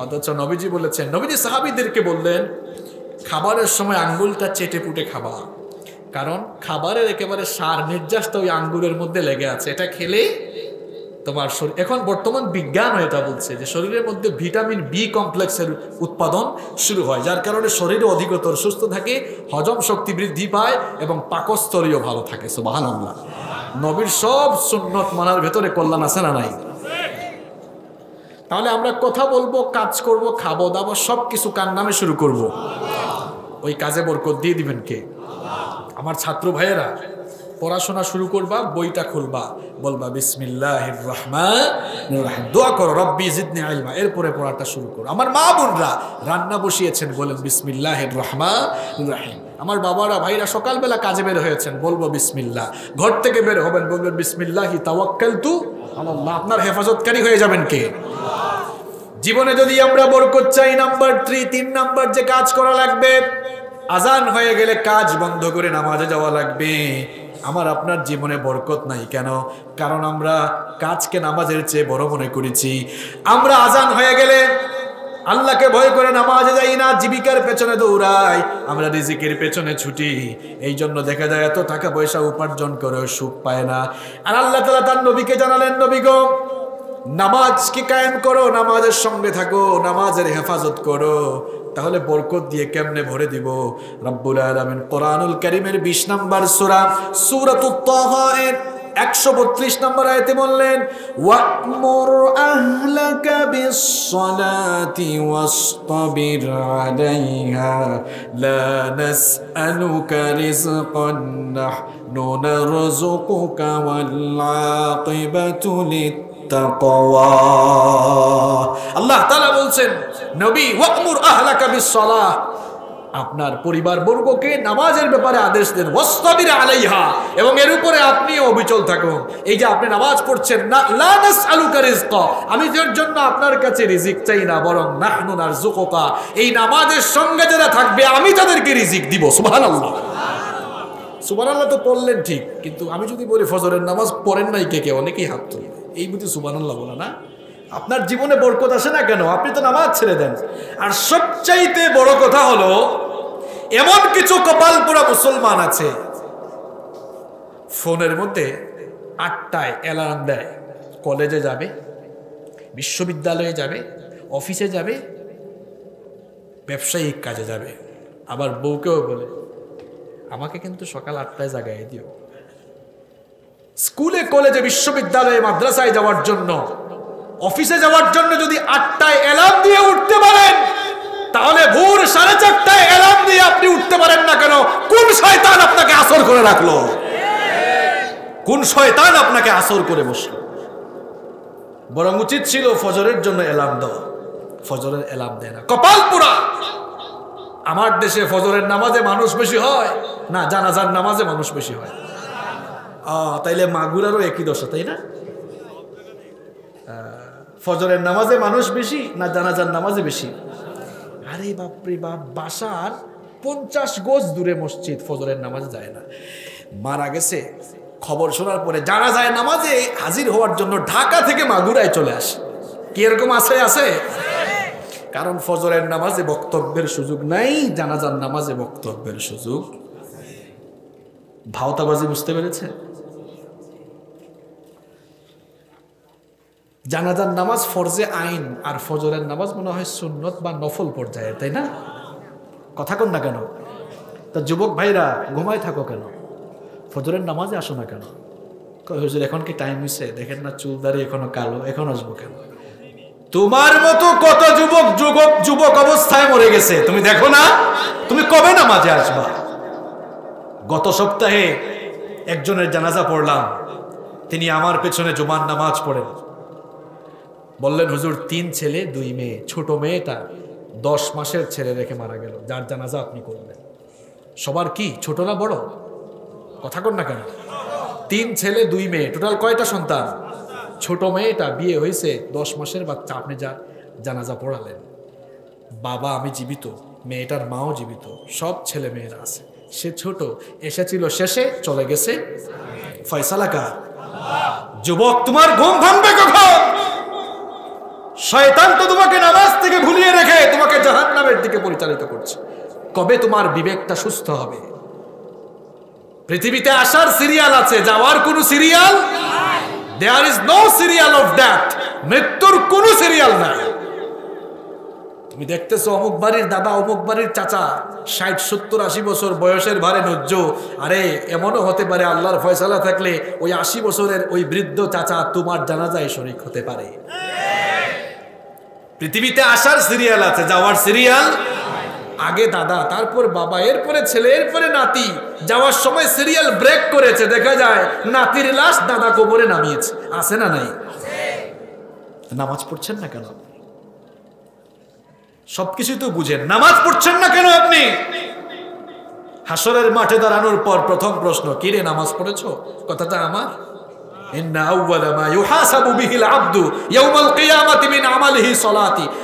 অথচ নবীজি বলেছেন, নবীজি সাহাবীদেরকে বললেন, খাবারের সময় আঙ্গুলটা চেটে পুটে খাবা, কারণ খাবারের একেবারে সার নির্যাসটা ওই আঙ্গুলের মধ্যে লেগে আছে। এটা খেলে তোমার শরীর, এখন বর্তমান বিজ্ঞান এটা বলছে যে শরীরের মধ্যে ভিটামিন বি কমপ্লেক্সের উৎপাদন শুরু হয়, যার কারণে শরীরে অধিকতর সুস্থ থাকে, হজম শক্তি বৃদ্ধি পায় এবং পাকস্থলীও ভালো থাকে। সুবহানাল্লাহ। নবীর সব সুন্নত মানার ভেতরে কল্যাণ আছে না নাই? তাহলে আমরা কথা বলবো, কাজ করব, খাবো দাবো, সব কিছু কার নামে শুরু করব? ওই কাজে বরকত দিয়ে দিবেন কে? আমার ছাত্র ভাইয়েরা, পড়াশোনা শুরু করবা, বইটা খুলবা, বলবা বিসমিল্লাহির রহমানির রহিম, দোয়া করো রব্বি জিদনি ইলমা, এরপরে পড়াটা শুরু করো। আমার মা বোনরা রান্না বসিয়েছেন, বলেন বিসমিল্লাহির রহমানির রহিম। আমার বাবারা, ভাইরা সকালবেলা কাজে বের হয়েছেন, বলবো বিসমিল্লাহ। ঘর থেকে বের হবেন, বলবেন বিসমিল্লাহি তাওয়াক্কালতু আলাল্লাহ। আপনার হেফাজতকারী হয়ে যাবেন কে? জীবনে যদি আমরা বরকত চাই, নাম্বার 3 নাম্বার যে কাজ করা লাগবে, আজান হয়ে গেলে কাজ বন্ধ করে নামাজে যাওয়া লাগবে। আমার আপনার জীবনে বরকত নাই কেন? কারণ আমরা কাজকে নামাজের চেয়ে বড় মনে করেছি। আমরা আজান হয়ে গেলে আল্লাহকে ভয় করে নামাজে যাই না, জীবিকার পেছনে দৌড়াই, আমরা রিজিকের পেছনে ছুটি। এই জন্য দেখা যায় এত টাকা পয়সা উপার্জন করেও সুখ পায় না। আর আল্লাহ তাআলা তার নবীকে জানালেন, নবী গো, নামাজকে কায়েম করো, নামাজের সঙ্গে থাকো, নামাজের হেফাজত করো, তাহলে বরকত দিয়ে কেমনে ভরে দিব। রব্বুল আলামিন কোরআনুল কারীমের 20 নম্বর সূরা সূরাতুত তাহা এর 132 নম্বর আয়াতে বললেন, ওয়া'মুর আহলাকা বিস-সালাতি ওয়াসতাবির আলাইহা লা নাসআলুকা রিজকান নাহনু নারযুকুকা ওয়াল আকিবাতু লিত-তাকওয়া। আল্লাহ তাআলা বলছেন, নবী, ওয়া'মুর আহলাকা বিস-সালাহ, আপনার পরিবার বর্গকে নামাজের ব্যাপারে আদেশ দেন, ওয়াসতাবির আলাইহা, এবং এর উপরে আপনিও অবিচল থাকুন। এই যে আপনি নামাজ পড়ছেন, না লা নাসআলুকা রিজকা, আমি এর জন্য আপনার কাছে রিজিক চাই না, বরং নাহনু নারযুকুকা, এই নামাজের সঙ্গে যারা থাকবে আমি তাদেরকে রিজিক দিব। সুবহানাল্লাহ। সুবহানাল্লাহ তো পড়লেন ঠিক, কিন্তু আমি যদি বলি ফজরের নামাজ পড়েন নাই কে কে, অনেকেই হাত তুলবে, এই বুঝি সুবহানাল্লাহ বলে না? আপনার জীবনে বরকত আসে না কেন? আপনি তো নামাজ ছেড়ে দেন। আর সবচাইতে বড় কথা হলো, এমন কিছু কপাল পোড়া মুসলমান আছে, ফোনের মধ্যে 8টায় অ্যালার্ম দেয়, কলেজে যাবে, বিশ্ববিদ্যালয়ে যাবে, অফিসে যাবে, ব্যবসায়িক কাজে যাবে। আবার বউকেও বলে আমাকে কিন্তু সকাল 8টায় জাগাই দিও। স্কুলে, কলেজে, বিশ্ববিদ্যালয়ে, মাদ্রাসায় যাওয়ার জন্য, অফিসে যাওয়ার জন্য যদি 8টায় অ্যালার্ম দিয়ে উঠতে পারেন, তাহলে ভোর 4:30টায় অ্যালার্ম দিয়ে আপনি উঠতে পারেন না কেন? কোন শয়তান আপনাকে আসর করে রাখলো? কোন শয়তান আপনাকে আসর করে বসলো? বরং উচিত ছিল ফজরের জন্য অ্যালার্ম দেওয়া। ফজরের অ্যালার্ম দেয় না, কপাল পুরা। আমার দেশে ফজরের নামাজে মানুষ বেশি হয় না জানাজার নামাজে মানুষ বেশি হয়? তাইলে মাগুরারও একই দশা, তাই না? ফজরের নামাজে মানুষ বেশি না জানাজার নামাজে বেশি? আরে বাপরে বাপ, বাসার 50 গজ দূরে মসজিদ, ফজরের নামাজে যায় না। মারা গেছে খবর শোনার পরে জানাজার নামাজে হাজির হওয়ার জন্য ঢাকা থেকে মাগুরায় চলে আসে। কি এরকম আছে? কারণ ফজরের নামাজে বক্তব্যের সুযোগ নাই, জানাজার নামাজে বক্তব্যের সুযোগ। ভাওতাবাজি বুঝতে পেরেছে? জানাজার নামাজ ফরজে আইন, আর ফজরের নামাজ মনে হয় সুন্নত বা নফল পর্যায়ে, তাই না? কথা কন না কেন? তা যুবক ভাইরা ঘুমায় থাকো কেন? ফজরের নামাজে আসো না কেন? হুজুর এখন কি টাইম হয়েছে? দেখেন না চুল দাড়ি এখনো কালো, এখন আসবো কেন? তোমার মতো কত যুবক অবস্থায় মরে গেছে, তুমি দেখো না? তুমি কবে নামাজে আসবা? গত সপ্তাহে একজনের জানাজা পড়লাম, তিনি আমার পেছনে জুমার নামাজ পড়েন। বললেন হুজুর 3 ছেলে 2 মেয়ে, ছোট মেয়েটা 10 মাসের ছেলে রেখে মারা গেল, যার জানাজা আপনি করলেন। সবার কি ছোট না বড়? কথা কন না কেন? 3 ছেলে 2 মেয়ে, টোটাল কয়টা সন্তান? ছোট মেয়েটা বিয়ে হয়েছে, 10 মাসের বাচ্চা, আপনি যা জানাজা পড়ালেন। বাবা আমি জীবিত, মেয়েটার মাও জীবিত, সব ছেলে মেয়েরা আছে। সে ছোট, এসেছিল শেষে, চলে গেছে ফয়সালা কার? যুবক তোমার ঘুম ভাঙবে কখন? শয়তান তো তোমাকে নামাজ থেকে ভুলিয়ে রেখে তোমাকে জাহান্নামের দিকে পরিচালিত করছে। কবে তোমার বিবেকটা সুস্থ হবে? পৃথিবীতে আসার সিরিয়াল আছে, যাওয়ার কোনো serial? There is no serial of death. মৃত্যুর কোনো সিরিয়াল নাই। তুমি দেখতেছো অমুক বাড়ির দাদা, অমুক বাড়ির চাচা 60, 70, 80 বছর বয়সের ভারে নজ্জ। আরে এমনও হতে পারে আল্লাহর ফয়সালা থাকলে ওই 80 বছরের ওই বৃদ্ধ চাচা তোমার জানাজায় শরীক হতে পারে। পৃথিবীতে আসার সিরিয়াল আছে, যাওয়ার সিরিয়াল? আগে দাদা, তারপর বাবা, এরপরে ছেলে, এরপরে নাতি। যাওয়ার সময় সিরিয়াল ব্রেক করেছে, দেখা যায় নাতির লাশ দাদা কবরে নামিয়েছে। আছে না নাই? নামাজ পড়ছেন না কেন? সবকিছু তো বুঝেন, নামাজ পড়ছেন না কেন আপনি? হাসরের মাঠে দাঁড়ানোর পর প্রথম প্রশ্ন, কি রে নামাজ পড়েছো? কথাটা আমার।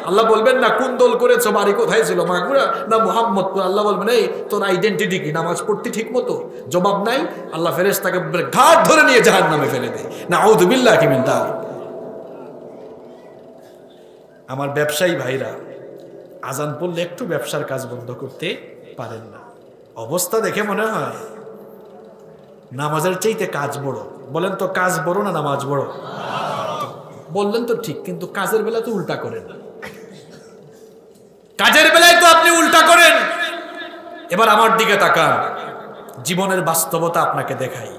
আল্লাহ বলবেন না কোন দল করেছো, বাড়ি কোথায় ছিল, মাগুরা না মুহাম্মদপুর? আল্লাহ বলবেন এই তোর আইডেন্টিটি কি? নামাজ পড়তে ঠিক মতো? জবাব নাই। আল্লাহ ফেরেশতাকে ঘাট ধরে নিয়ে জাহান্নামে ফেলে দেয়। নাউযু বিল্লাহি মিন যালিক। আমার ব্যবসায়ী ভাইরা আজান পড়লে একটু ব্যবসার কাজ বন্ধ করতে পারেন না। অবস্থা দেখে মনে হয় নামাজের চাইতে কাজ বড়। বলেন তো কাজ বড় না নামাজ বড়? বললেন তো ঠিক, কিন্তু কাজের বেলা তো উল্টা করেন। কাজের বেলায় তো আপনি উল্টা করেন। এবার আমার দিকে তাকান, জীবনের বাস্তবতা আপনাকে দেখাই।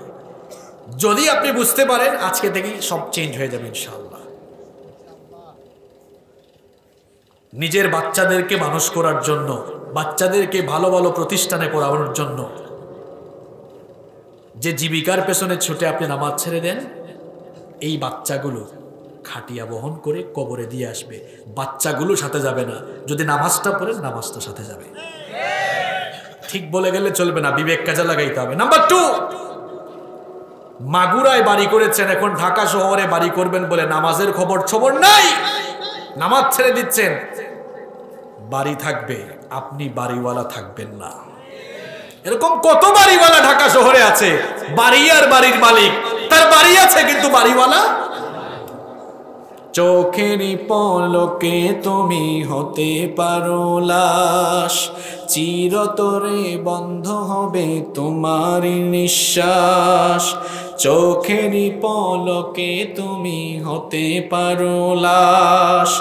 যদি আপনি বুঝতে পারেন, আজকে থেকেই সব চেঞ্জ হয়ে যাবে ইনশাআল্লাহ। নিজের বাচ্চাদেরকে মানুষ করার জন্য, বাচ্চাদেরকে ভালো ভালো প্রতিষ্ঠানে পড়ানোর জন্য যে জীবিকার পেছনে ছুটে আপনি নামাজ ছেড়ে দেন, এই বাচ্চাগুলো খাটিয়া বহন করে কবরে দিয়ে আসবে। বাচ্চাগুলো সাথে যাবে না। যদি নামাজটা পড়েন, নামাজটা সাথে যাবে। ঠিক বলে গেলে চলবে না, বিবেক কাজে লাগাইতে হবে। নাম্বার 2, মাগুরায় বাড়ি করেছেন, এখন ঢাকা শহরে বাড়ি করবেন বলে নামাজের খবর নাই, নামাজ ছেড়ে দিচ্ছেন। বাড়ি থাকবে, আপনি বাড়িওয়ালা থাকবেন না। এরকম কত বাড়িওয়ালা ঢাকা শহরে আছে, বাড়ি আর বাড়ির মালিক, তার বাড়ি আছে কিন্তু বাড়িওয়ালা। চোখেরই পলকে তুমি হতে পারো লাশ, চিরতরে বন্ধ হবে তোমার নিঃশ্বাস। চোখেরই পলকে তুমি হতে পারো লাশ,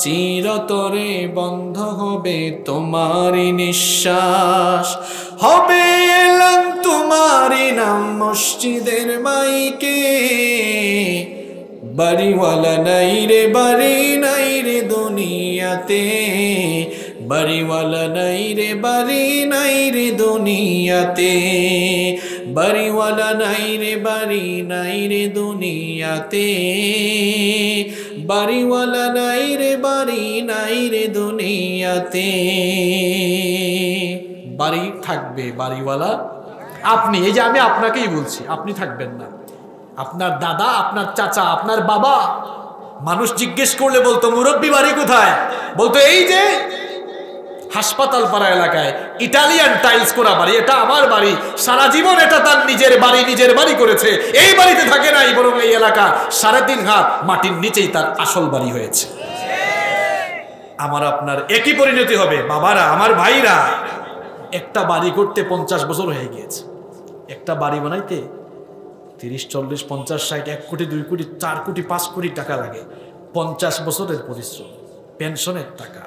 চিরতরে বন্ধ হবে তোমারই নিঃশ্বাস, হবে এলান তোমারই নাম মসজিদের মাইকে, বাড়িওয়ালা নাই রে বাড়ি নাই রে দুনিয়াতে, বাড়িওয়ালা নাই রে বাড়ি নাই রে দুনিয়াতে, বাড়িওয়ালা নাই রে বাড়ি নাই রে দুনিয়াতে, বাড়িওয়ালা নাই রে বাড়ি নাই রে দুনিয়াতে। বাড়ি থাকবে, বাড়িওয়ালা আপনি। এই যে আমি আপনাকেই বলছি, আপনি থাকবেন না, আপনার দাদা, আপনার চাচা, আপনার বাবা। মানুষ জিজ্ঞেস করলে বলতো মুরব্বি বাড়ি কোথায়, বলতো এই যে হাসপাতাল পাড়া এলাকায় ইটালিয়ান টাইলস করা বাড়ি, এটা আমার বাড়ি। সারা জীবন এটা তার নিজের বাড়ি করেছে, এই বাড়িতে থাকে নাই, বরং এই এলাকা 3.5 হাত মাটির নিচেই তার আসল বাড়ি হয়েছে। আমার আপনার একই পরিণতি হবে। বাবারা, আমার ভাইরা, একটা বাড়ি করতে 50 বছর হয়ে গিয়েছে। একটা বাড়ি বানাইতে 30, 40, 50, 60, 1 কোটি, 2 কোটি, 4 কোটি, 5 কোটি টাকা লাগে। 50 বছরের পরিশ্রম, পেনশনের টাকা,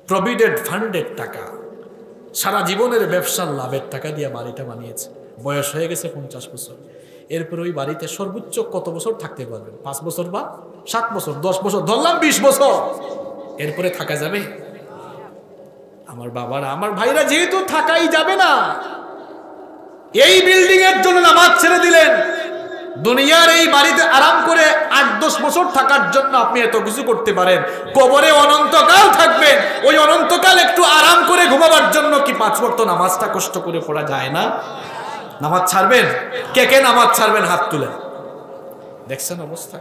প্রভিডেন্ট ফান্ডের টাকা, সারা জীবনের ব্যবসার লাভের টাকা দিয়ে বাড়িটা বানিয়েছে। বয়স হয়ে গেছে 50 বছর। এরপর ওই বাড়িতে সর্বোচ্চ কত বছর থাকতে পারবেন? 5 বছর বা 7 বছর, 10 বছর, ধরলাম 20 বছর। এরপরে থাকা যাবে? আমার বাবারা, আমার ভাইরা, যেহেতু থাকাই যাবে না, এই বিল্ডিং এর জন্য নামাজ ছেড়ে দিলেন, দুনিয়ার এই বাড়িতে আরাম করে 8-10 বছর থাকার জন্য আপনি এত কিছু করতে পারেন। কবরে অনন্তকাল থাকবেন, ওই অনন্তকাল একটু আরাম করে ঘুমাবার জন্য কি 5 ওয়াক্ত নামাজটা কষ্ট করে পড়া যায় না? নামাজ ছাড়বেন? কে কে নামাজ ছাড়বেন হাত তুলেন। দেখছেন অবস্থা?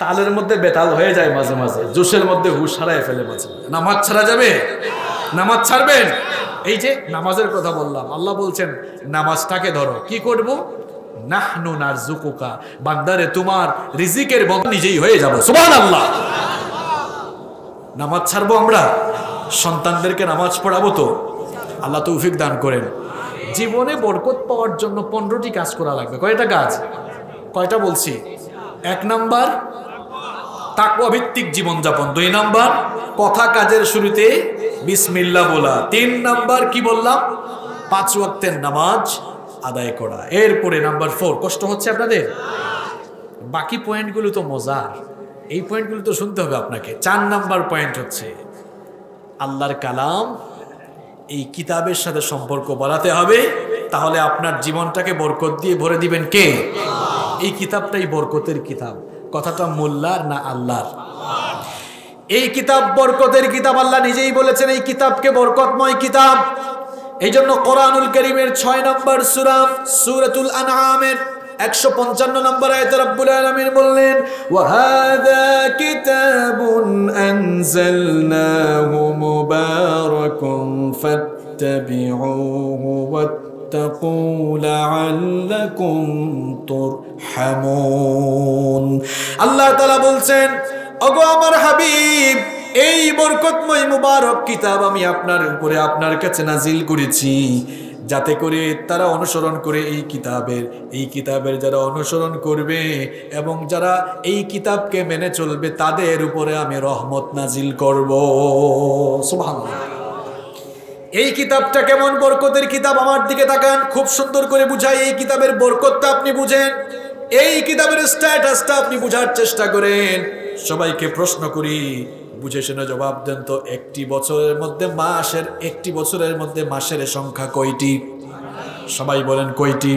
তালের মধ্যে বেতাল হয়ে যায় মাঝে মাঝে, জোশের মধ্যে হুশ হারায় ফেলে মাঝে। নামাজ ছাড়া যাবে? নামাজ ছাড়বেন? এই যে নামাজের কথা বললাম, আল্লাহ বলছেন নামাজটাকে ধরো। কি করব? নাহনু নারযুকুকা, বান্দারে তোমার রিজিকের বন্ধ নিজেই হয়ে যাব। সুবহানাল্লাহ। নামাজ ছাড়বো আমরা? সন্তানদেরকে নামাজ পড়াবো তো? আল্লাহ তৌফিক দান করেন। জীবনে বরকত পাওয়ার জন্য 15টি কাজ করা লাগবে। কয়টা কাজ? কয়টা বলছি? 1 নাম্বার তাকওয়া ভিত্তিক জীবনযাপন। 2 নাম্বার কথা কাজের শুরুতে বিসমিল্লাহ বলা। 3 নাম্বার কি বললাম? 5 ওয়াক্তের নামাজ আদায় করা। এরপরে নাম্বার 4, কষ্ট হচ্ছে আপনাদের? বাকি পয়েন্টগুলো তো মজার, এই পয়েন্টগুলো তো শুনতে হবে আপনাকে। 4 নাম্বার পয়েন্ট হচ্ছে আল্লাহর কালাম, এই কিতাবের সাথে সম্পর্ক বাড়াতে হবে। তাহলে আপনার জীবনটাকে বরকত দিয়ে ভরে দিবেন কে? এই কিতাবটাই বরকতের কিতাব। কথাটা মোল্লার না আল্লাহর? এই কিতাব বরকতের কিতাব। আল্লাহ নিজেই বলেছেন এই কিতাবকে বরকতময় কিতাব। এই জন্য কোরআনুল কারীমের 6 নম্বর সূরা, সূরাতুল আনআমের 155 নম্বর আয়াতে রব্বুল আলামিন বললেন, ওয়া হাযা কিতাবুন আনজালনাহু মুবারাকুন ফাত্তাবিউহু ওয়াত্তাকু লাআল্লাকুম তুরহামুন। আল্লাহ তাআলা বলছেন, ওগো আমার হাবিব, এই বরকতময় মুবারক কিতাব আমি আপনার উপরে, আপনার কাছে নাজিল করেছি, যাতে করে তারা অনুসরণ করে এই কিতাবের যারা অনুসরণ করবে এবং যারা এই কিতাবকে মেনে চলবে তাদের উপরে আমি রহমত নাজিল করব। সুবহানাল্লাহ। এই কিতাবটা কেমন বরকতের কিতাব? আমার দিকে তাকান, খুব সুন্দর করে বুঝাই। এই কিতাবের বরকতটা আপনি বুঝেন, এই কিতাবের স্ট্যাটাসটা আপনি বুঝার চেষ্টা করেন। সবাইকে প্রশ্ন করি, বুঝে শুনে জবাব দেন তো, একটি বছরের মধ্যে মাসের সংখ্যা কয়টি? সবাই বলেন কয়টি?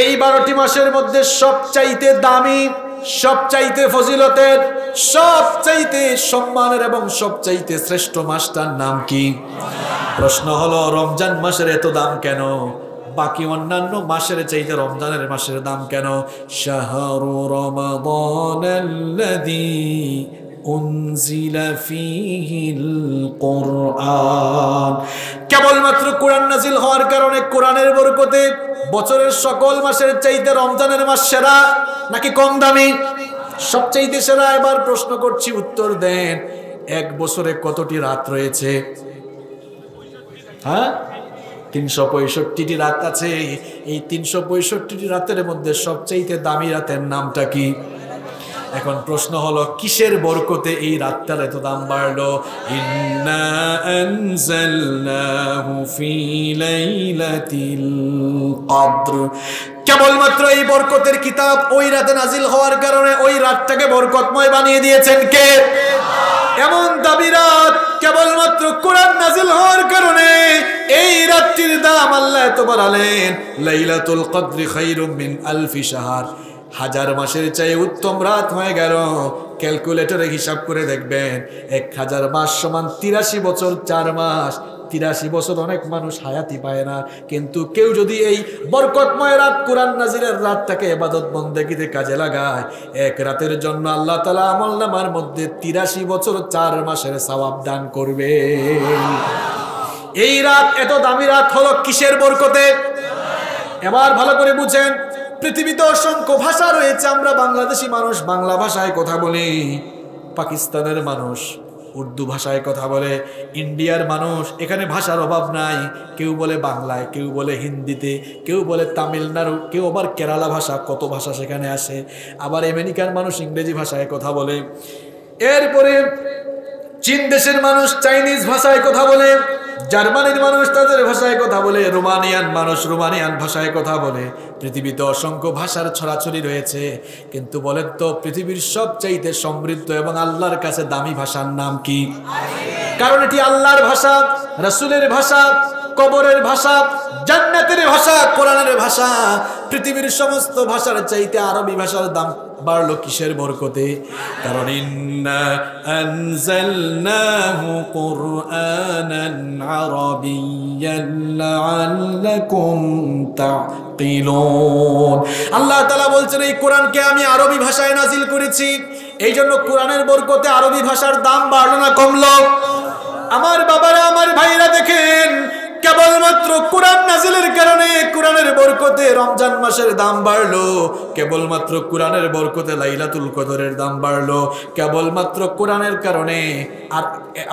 এই 12টি মাসের মধ্যে সবচাইতে দামি, সবচাইতে ফজিলতের, সবচাইতে সম্মানের এবং সবচাইতে শ্রেষ্ঠ মাসটার নাম কি? প্রশ্ন হলো, রমজান মাসের এত দাম কেন? বাকি অন্যান্য মাসের চাইতে রমজানের মাসের দাম কেন? শাহরু রমাদানাল্লাযী উনজিলা ফীহিল কুরআন। কেবলমাত্র কোরআন নাজিল হওয়ার কারণে, কোরআনের বরকতে বছরের সকল মাসের চাইতে রমজানের মাস সেরা নাকি কম দামি? সবচাইতে সেরা। এবার প্রশ্ন করছি, উত্তর দেন। 1 বছরে কতটি রাত রয়েছে? হ্যাঁ, 365টি রাত আছে। এই 365টি রাতের মধ্যে সবচেয়ে দামি রাতের নামটা কি? এখন প্রশ্ন হলো কিসের বরকতে এই রাতটার এত দাম বাড়লো? ইন্না আনজালনাহু ফি লাইলাতিল কদর। কেবলমাত্র এই বরকতের কিতাব ওই রাতে নাজিল হওয়ার কারণে ওই রাতটাকে বরকতময় বানিয়ে দিয়েছেন কে? এমন দামি রাত, কেবলমাত্র কোরআন নাজিল হওয়ার কারণে এই রাতটির দাম আল্লাহ এত বাড়ালেন। লাইলাতুল কদরি খায়রুম মিন আলফি শাহর, 1000 মাসের চেয়ে উত্তম রাত হয়ে গেল। ক্যালকুলেটরে হিসাব করে দেখবেন 1000 মাস সমান 83 বছর 4 মাস। 83 বছর অনেক মানুষ হায়াতি পায় না, কিন্তু কেউ যদি এই বরকতময় রাত কোরআন নাজিলের রাতটাকে ইবাদত বন্দেগীতে কাজে লাগায়, এক রাতের জন্য আল্লাহ তাআলা আমলনামার মধ্যে 83 বছর 4 মাসের সওয়াব দান করবে। এই রাত এত দামি রাত হলো কিসের বরকতে? এবার ভালো করে বুঝেন, পৃথিবীতে অসংখ্য ভাষা রয়েছে। আমরা বাংলাদেশি মানুষ বাংলা ভাষায় কথা বলি, পাকিস্তানের মানুষ উর্দু ভাষায় কথা বলে, ইন্ডিয়ার মানুষ, এখানে ভাষার অভাব নাই। কেউ বলে বাংলায়, কেউ বলে হিন্দিতে, কেউ বলে তামিলনাড়ু, কেউ আবার কেরালা ভাষা, কত ভাষা সেখানে আসে। আবার আমেরিকার মানুষ ইংরেজি ভাষায় কথা বলে। এরপরে চীন দেশের মানুষ চাইনিজ ভাষায় কথা বলে, জার্মানির মানুষ তাদের ভাষায় কথা বলে, রোমানিয়ান মানুষ রোমানিয়ান ভাষায় কথা বলে। পৃথিবীতে অসংখ্য ভাষার ছড়াছড়ি রয়েছে, কিন্তু বলেন তো পৃথিবীর সবচাইতে সমৃদ্ধ এবং আল্লাহর কাছে দামি ভাষার নাম কি? কারণ এটি আল্লাহর ভাষা, রাসূলের ভাষা, কবরের ভাষা, জান্নাতের ভাষা, কোরআনের ভাষা। পৃথিবীর সমস্ত ভাষার চাইতে আরবি ভাষার দাম বাড়লো কিসের বরকতে? কারণ ইন্না আনজালনাহু কুরআনান আরাবিয়্যান লাআল্লাকুম তাকিলুন। আল্লাহ তাআলা বলছেন এই কোরআনকে আমি আরবি ভাষায় নাজিল করেছি, এই জন্য কোরআনের বরকতে আরবি ভাষার দাম বাড়লো না কমলো? আমার বাবারা, আমার ভাইরা, দেখেন কেবলমাত্র কোরআন নাজিলের কারণে, কোরআনের বরকতে রমজান মাসের দাম বাড়লো, কেবলমাত্র কোরআনের বরকতে লাইলাতুল কদরের দাম বাড়লো, কেবলমাত্র কোরআনের কারণে। আর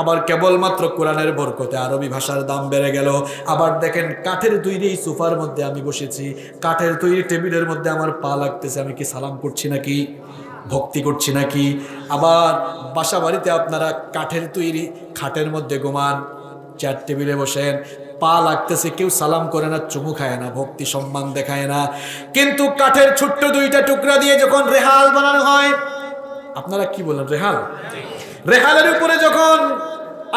আবার কেবলমাত্র কোরআনের বরকতে আরবি ভাষার দাম বেড়ে গেল। আবার দেখেন কাঠের তৈরি এই সোফার মধ্যে আমি বসেছি, কাঠের তৈরি টেবিলের মধ্যে আমার পা লাগতেছে, আমি কি সালাম করছি নাকি? ভক্তি করছি নাকি? আবার বাসা বাড়িতে আপনারা কাঠের তৈরি খাটের মধ্যে ঘুমান, চেয়ার টেবিলে বসেন, পা লাগতেছে, কেউ সালাম করে না, চুমু খায় না, ভক্তি সম্মান দেখায় না। কিন্তু কাঠের ছোট্ট 2টা টুকরা দিয়ে যখন রেহাল বানানো হয়, আপনারা কি বলেন? রেহাল, রেহালের উপরে যখন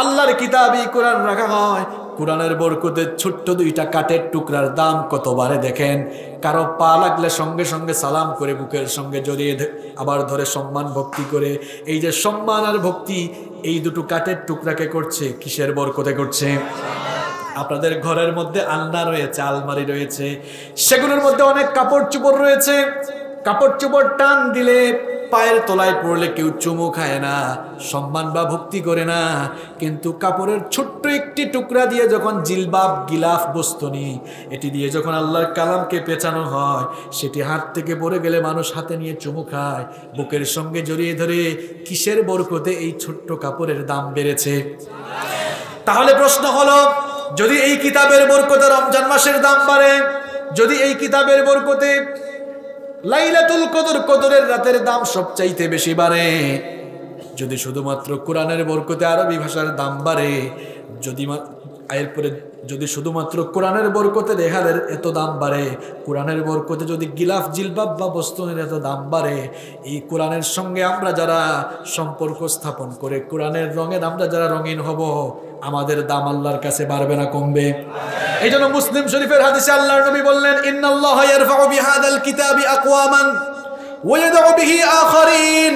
আল্লাহর কিতাবই কোরআন রাখা হয়, কোরআনের বরকতে ছোট্ট 2টা কাঠের টুকরার দাম কত বাড়ে দেখেন। কারো পা লাগলে সঙ্গে সঙ্গে সালাম করে বুকের সঙ্গে জড়িয়ে আবার ধরে সম্মান ভক্তি করে। এই যে সম্মান আর ভক্তি, এই দুটো কাঠের টুকরাকে করছে কিসের বরকতে করছে? আপনাদের ঘরের মধ্যে আলনা রয়েছে, আলমারি রয়েছে, সেগুলোর মধ্যে অনেক কাপড় চোপড় রয়েছে। কাপড় চোপড় টান দিলে, পায়ের তলায় পড়লে কেউ চুমু খায় না, সম্মান বা ভক্তি করে না। কিন্তু কাপড়ের ছোট্ট একটি টুকরা দিয়ে যখন জিলবাব, গিলাফ, বস্তুনি, এটি দিয়ে যখন আল্লাহর কালামকে পেঁচানো হয়, সেটি হাত থেকে পড়ে গেলে মানুষ হাতে নিয়ে চুমু খায়, বুকের সঙ্গে জড়িয়ে ধরে। কিসের বরকতে এই ছোট্ট কাপড়ের দাম বেড়েছে? তাহলে প্রশ্ন হলো, যদি এই কিতাবের বরকতে রমজান মাসের দাম বাড়ে, যদি এই কিতাবের বরকতে লাইলাতুল কদর, কদরের রাতের দাম সবচাইতে বেশি বাড়ে, যদি শুধুমাত্র কোরআনের বরকতে আরবি ভাষার দাম বাড়ে, যদি এরপরে যদি শুধুমাত্র কোরআনের বরকতে রেহালের এত দাম বাড়ে, কোরআনের বরকতে যদি গিলাফ, জিলবাব বা বস্তুনের এত দাম বাড়ে, এই কোরআনের সঙ্গে আমরা যারা সম্পর্ক স্থাপন করে কোরআনের রঙের আমরা যারা রঙিন হব, আমাদের দাম আল্লাহর কাছে বাড়বে না কমবে? এই জন্য মুসলিম শরীফের হাদিসে আল্লাহর নবী বললেন, ইন্নাল্লাহা ইয়ারফাউ বিহাদাল কিতাবি আকওয়ামান ওয়া ইয়াদউ বিহি আখারিন।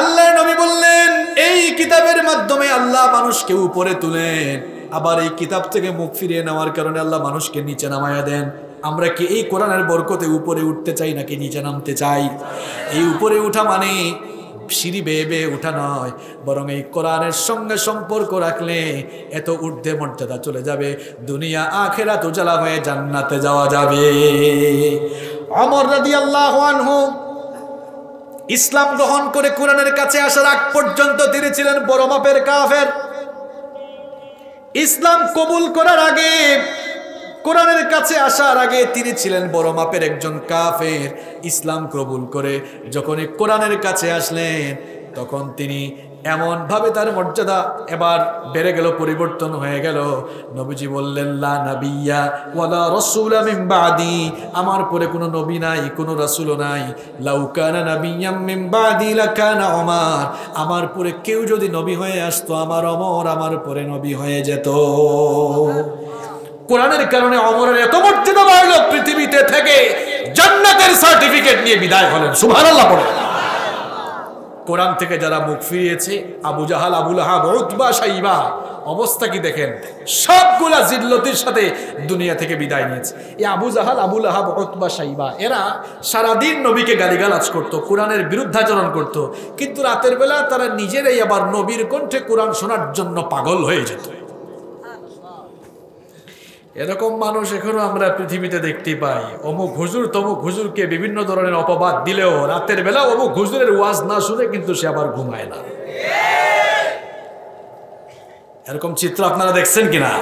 আল্লাহর নবী বললেন, এই কিতাবের মাধ্যমে আল্লাহ মানুষকে উপরে তুলেন, আবার এই কিতাব থেকে মুখ ফিরিয়ে নেওয়ার কারণে আল্লাহ মানুষকে নিচে নামায়া দেন। আমরা কি এই কোরআনের বরকতে উপরে উঠতে চাই নাকি নিচে নামতে চাই? এই উপরে উঠা মানে সিঁড়ি বেয়ে বেয়ে উঠা নয়, বরং এই কোরআনের সঙ্গে সম্পর্ক রাখলে এত ঊর্ধ্বে মর্যাদা চলে যাবে, দুনিয়া আখিরাত উজালা হয়ে জান্নাতে যাওয়া যাবে। ওমর রাদিয়াল্লাহু আনহু ইসলাম গ্রহণ করে কোরআনের কাছে আসার আগ পর্যন্ত তিনি ছিলেন বড় মাপের কাফের। ইসলাম কবুল করার আগে কোরআনের কাছে আসার আগে তিনি ছিলেন বড় মাপের একজন কাফের। ইসলাম কবুল করে যখন কোরআনের কাছে আসলেন তখন তিনি এমন ভাবে তার মর্যাদা এবার বেড়ে গেল, পরিবর্তন হয়ে গেল। নবীজি বললেন, লা নাবিয়্যা ওয়ালা রাসূলা মিন বাদি, আমার পরে কোনো নবী নাই, কোনো রাসূলও নাই। লাউ কানা নাবিয়্যাম মিন বাদি লাকানা ওমর, আমার পরে কেউ যদি নবী হয়ে আসতো আমার ওমর আমার পরে নবী হয়ে যেত। কোরআনের কারণে ওমরের এত মর্যাদা বাড়ল, পৃথিবীতে থেকে জান্নাতের সার্টিফিকেট নিয়ে বিদায় হলেন। সুবহানাল্লাহ পড়ে। কোরআন থেকে যারা মুখ ফিরিয়েছে, আবু জাহাল, আবু লাহাব, উতবা, শাইবা, অবস্থা কি দেখেন, সবগুলা জিল্লতির সাথে দুনিয়া থেকে বিদায় নিয়েছে। এই আবু জাহাল, আবু লাহাব, উতবা, শাইবা এরা সারাদিন নবীকে গালিগালাজ করত, কোরআনের বিরুদ্ধাচরণ করত, কিন্তু রাতের বেলা তারা নিজেরাই আবার নবীর কণ্ঠে কোরআন শোনার জন্য পাগল হয়ে যেত। এরকম মানুষ এখনো আমরা পৃথিবীতে দেখতে পাই। অমুক হুজুর তমুক হুজুরকে বিভিন্ন ধরনের অপবাদ দিলেও রাতের বেলা অমুক হুজুরের ওয়াজ না শুনে কিন্তু সে আবার ঘুমায় না। এরকম চিত্র আপনারা দেখছেন কিনা?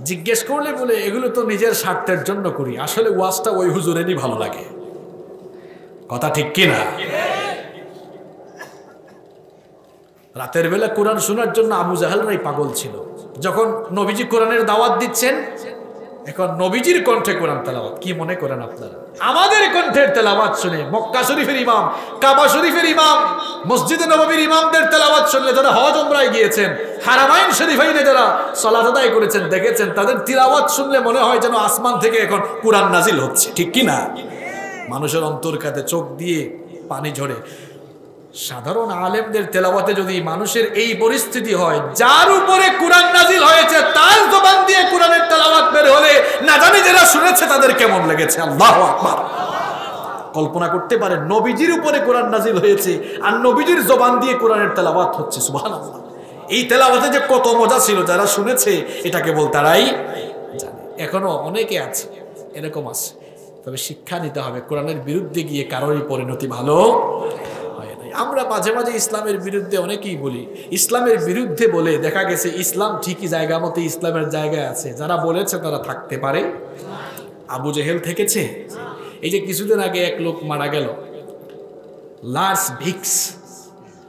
জিজ্ঞেস করলে বলে এগুলো তো নিজের স্বার্থের জন্য করি, আসলে ওয়াজটা ওই হুজুরেরই ভালো লাগে। কথা ঠিক কিনা? রাতের বেলা কোরআন শোনার জন্য আবু জাহালরাই পাগল ছিল। যখন নবীজি কোরআনের দাওয়াত দিচ্ছেন, এখন নবীজির কণ্ঠে কোরআন তেলাওয়াত, কি মনে করেন আপনারা? আমাদের কণ্ঠের তেলাওয়াত শুনে মক্কা শরীফের ইমাম, কাবা শরীফের ইমাম, মসজিদে নববীর ইমামদের তেলাওয়াত শুনলে, যারা হজ উমরায় গিয়েছেন, হারামাইন শরীফাইনে যারা সালাত আদায় করেছেন, দেখেছেন তাদের তিলাওয়াত শুনলে মনে হয় যেন আসমান থেকে এখন কোরআন নাজিল হচ্ছে। ঠিক কি না? মানুষের অন্তর কাতে চোখ দিয়ে পানি ঝরে। সাধারণ আলেমদের তেলাওয়াতে যদি মানুষের এই পরিস্থিতি হয়, যার উপরে কোরআন নাজিল হয়েছে তার জবান দিয়ে কোরআনের তেলাওয়াত বের হলে না জানি যারা শুনেছে তাদের কেমন লেগেছে। আল্লাহু আকবার। কল্পনা করতে পারেন, নবীজির উপরে কোরআন নাজিল হয়েছে আর নবীজির জবান দিয়ে কোরআনের তেলাওয়াত হচ্ছে। সুবহানাল্লাহ। এই তেলাওয়াতে যে কত মজা ছিল, যারা শুনেছে এটা কেবল তারাই জানে। এখনো অনেকে আছে, এরকম আছে। তবে শিক্ষা নিতে হবে, কোরআনের বিরুদ্ধে গিয়ে কারোরই পরিণতি ভালো। আমরা মাঝে মাঝে ইসলামের বিরুদ্ধে অনেকেই বলি, ইসলামের বিরুদ্ধে বলে দেখা গেছে ইসলাম ঠিকই জায়গা মতো ইসলামের জায়গায় আছে। যারা বলেছে তারা থাকতে পারে। আবু জেহেল থেকেছে। এই যে কিছুদিন আগে এক লোক মারা গেল, লার্স ভিক্স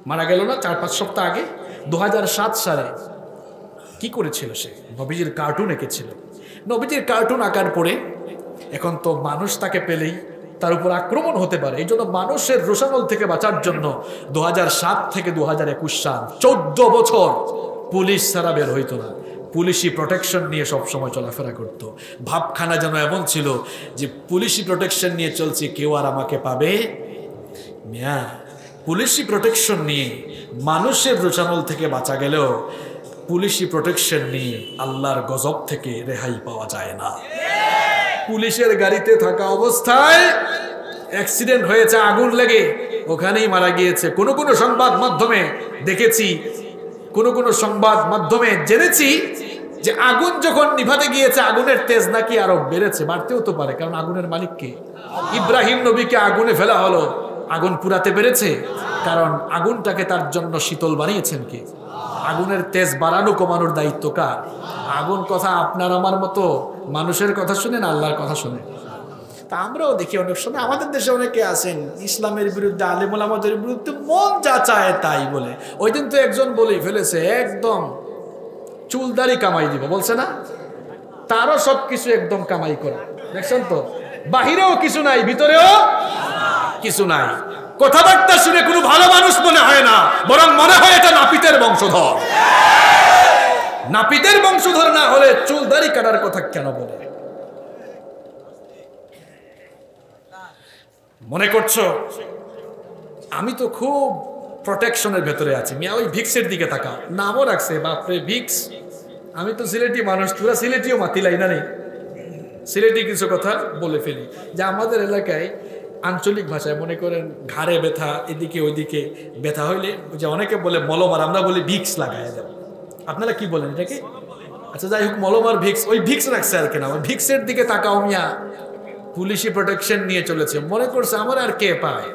মারা গেল না 4-5 সপ্তাহ আগে, 2007 সালে। কি করেছিল সে? নবীজির কার্টুন এঁকেছিল। নবীজির কার্টুন আঁকার পরে এখন তো মানুষ তাকে পেলেই তার উপর আক্রমণ হতে পারে। এই জন্য মানুষের রোষানল থেকে বাঁচার জন্য 2007 থেকে 2021 সাল 14 বছর পুলিশ ছাড়া বের হইতো না। পুলিশি প্রোটেকশন নিয়ে সবসময় চলাফেরা করত। ভাবখানা যেন এমন ছিল যে পুলিশি প্রোটেকশন নিয়ে চলছে, কেউ আর আমাকে পাবে না। পুলিশি প্রোটেকশন নিয়ে মানুষের রোষানল থেকে বাঁচা গেলেও পুলিশি প্রোটেকশন নিয়ে আল্লাহর গজব থেকে রেহাই পাওয়া যায় না। পুলিশের গাড়িতে থাকা অবস্থায় অ্যাক্সিডেন্ট হয়েছে, আগুন লেগে ওখানেই মারা গিয়েছে। কোন কোন সংবাদ মাধ্যমে দেখেছি, কোন কোন সংবাদ মাধ্যমে জেনেছি যে আগুন যখন নিভাতে গিয়েছে আগুনের তেজ নাকি আরো বেড়েছে, বাড়তেও তো পারে, কারণ আগুনের মালিক কে? ইব্রাহিম নবীকে আগুনে ফেলা হলো, আগুন পুরাতে পেরেছে, কারণ আগুনটাকে তার জন্য শীতল বানিয়েছেন কে? আগুনের তেজ বাড়ানো কমানোর দায়িত্ব কার? আগুন কথা আপনার আমার মতো মানুষের কথা শুনে না, আল্লাহর কথা শুনে। তা আমরাও দেখি অনেক সময় আমাদের দেশে অনেকে আছেন ইসলামের বিরুদ্ধে, আলেম ওলামাদের বিরুদ্ধে মন যা চায় তাই বলে। ওই দিন তো একজন বলেই ফেলেছে, একদম চুলদারি কামাই দিব বলছে না, তারও সবকিছু একদম কামাই করে। দেখছেন তো, বাহিরেও কিছু নাই, ভিতরেও কিছু নাই। কথাবার্তা শুনে কোনো ভালো মানুষ মনে হয় না, বরং মনে হয় এটা নাপিতের বংশধর। নাপিতের বংশধর না হলে চুলদারি কাটার কথা কেন বলে? মনে করছো আমি তো খুব প্রোটেকশনের ভেতরে আছি। মিয়া ওই ভিক্সের দিকে তাকাও, নামও রাখছে বাপরে ভিক্স। আমি তো সিলেটি মানুষ, তোরা সিলেটিও মাতিলাই না নেই। সিলেটি কিছু কথা বলে ফেলি যে আমাদের এলাকায় আঞ্চলিক ভাষায় মনে করেন ঘাড়ে ব্যথা, এদিকে ওইদিকে ব্যথা হইলে যে অনেকে বলে মলমার, আমরা বলি ভিক্স লাগায় দেব। আপনারা কি বলেন এটাকে? আচ্ছা যাই হোক, মলমার ভিক্স, ওই ভিক্স রাখছে আর কেনা। ওই ভিক্সের দিকে তাকাও মিয়া, পুলিশি প্রোটেকশন নিয়ে চলেছে, মনে করছে আমার আর কে পায়।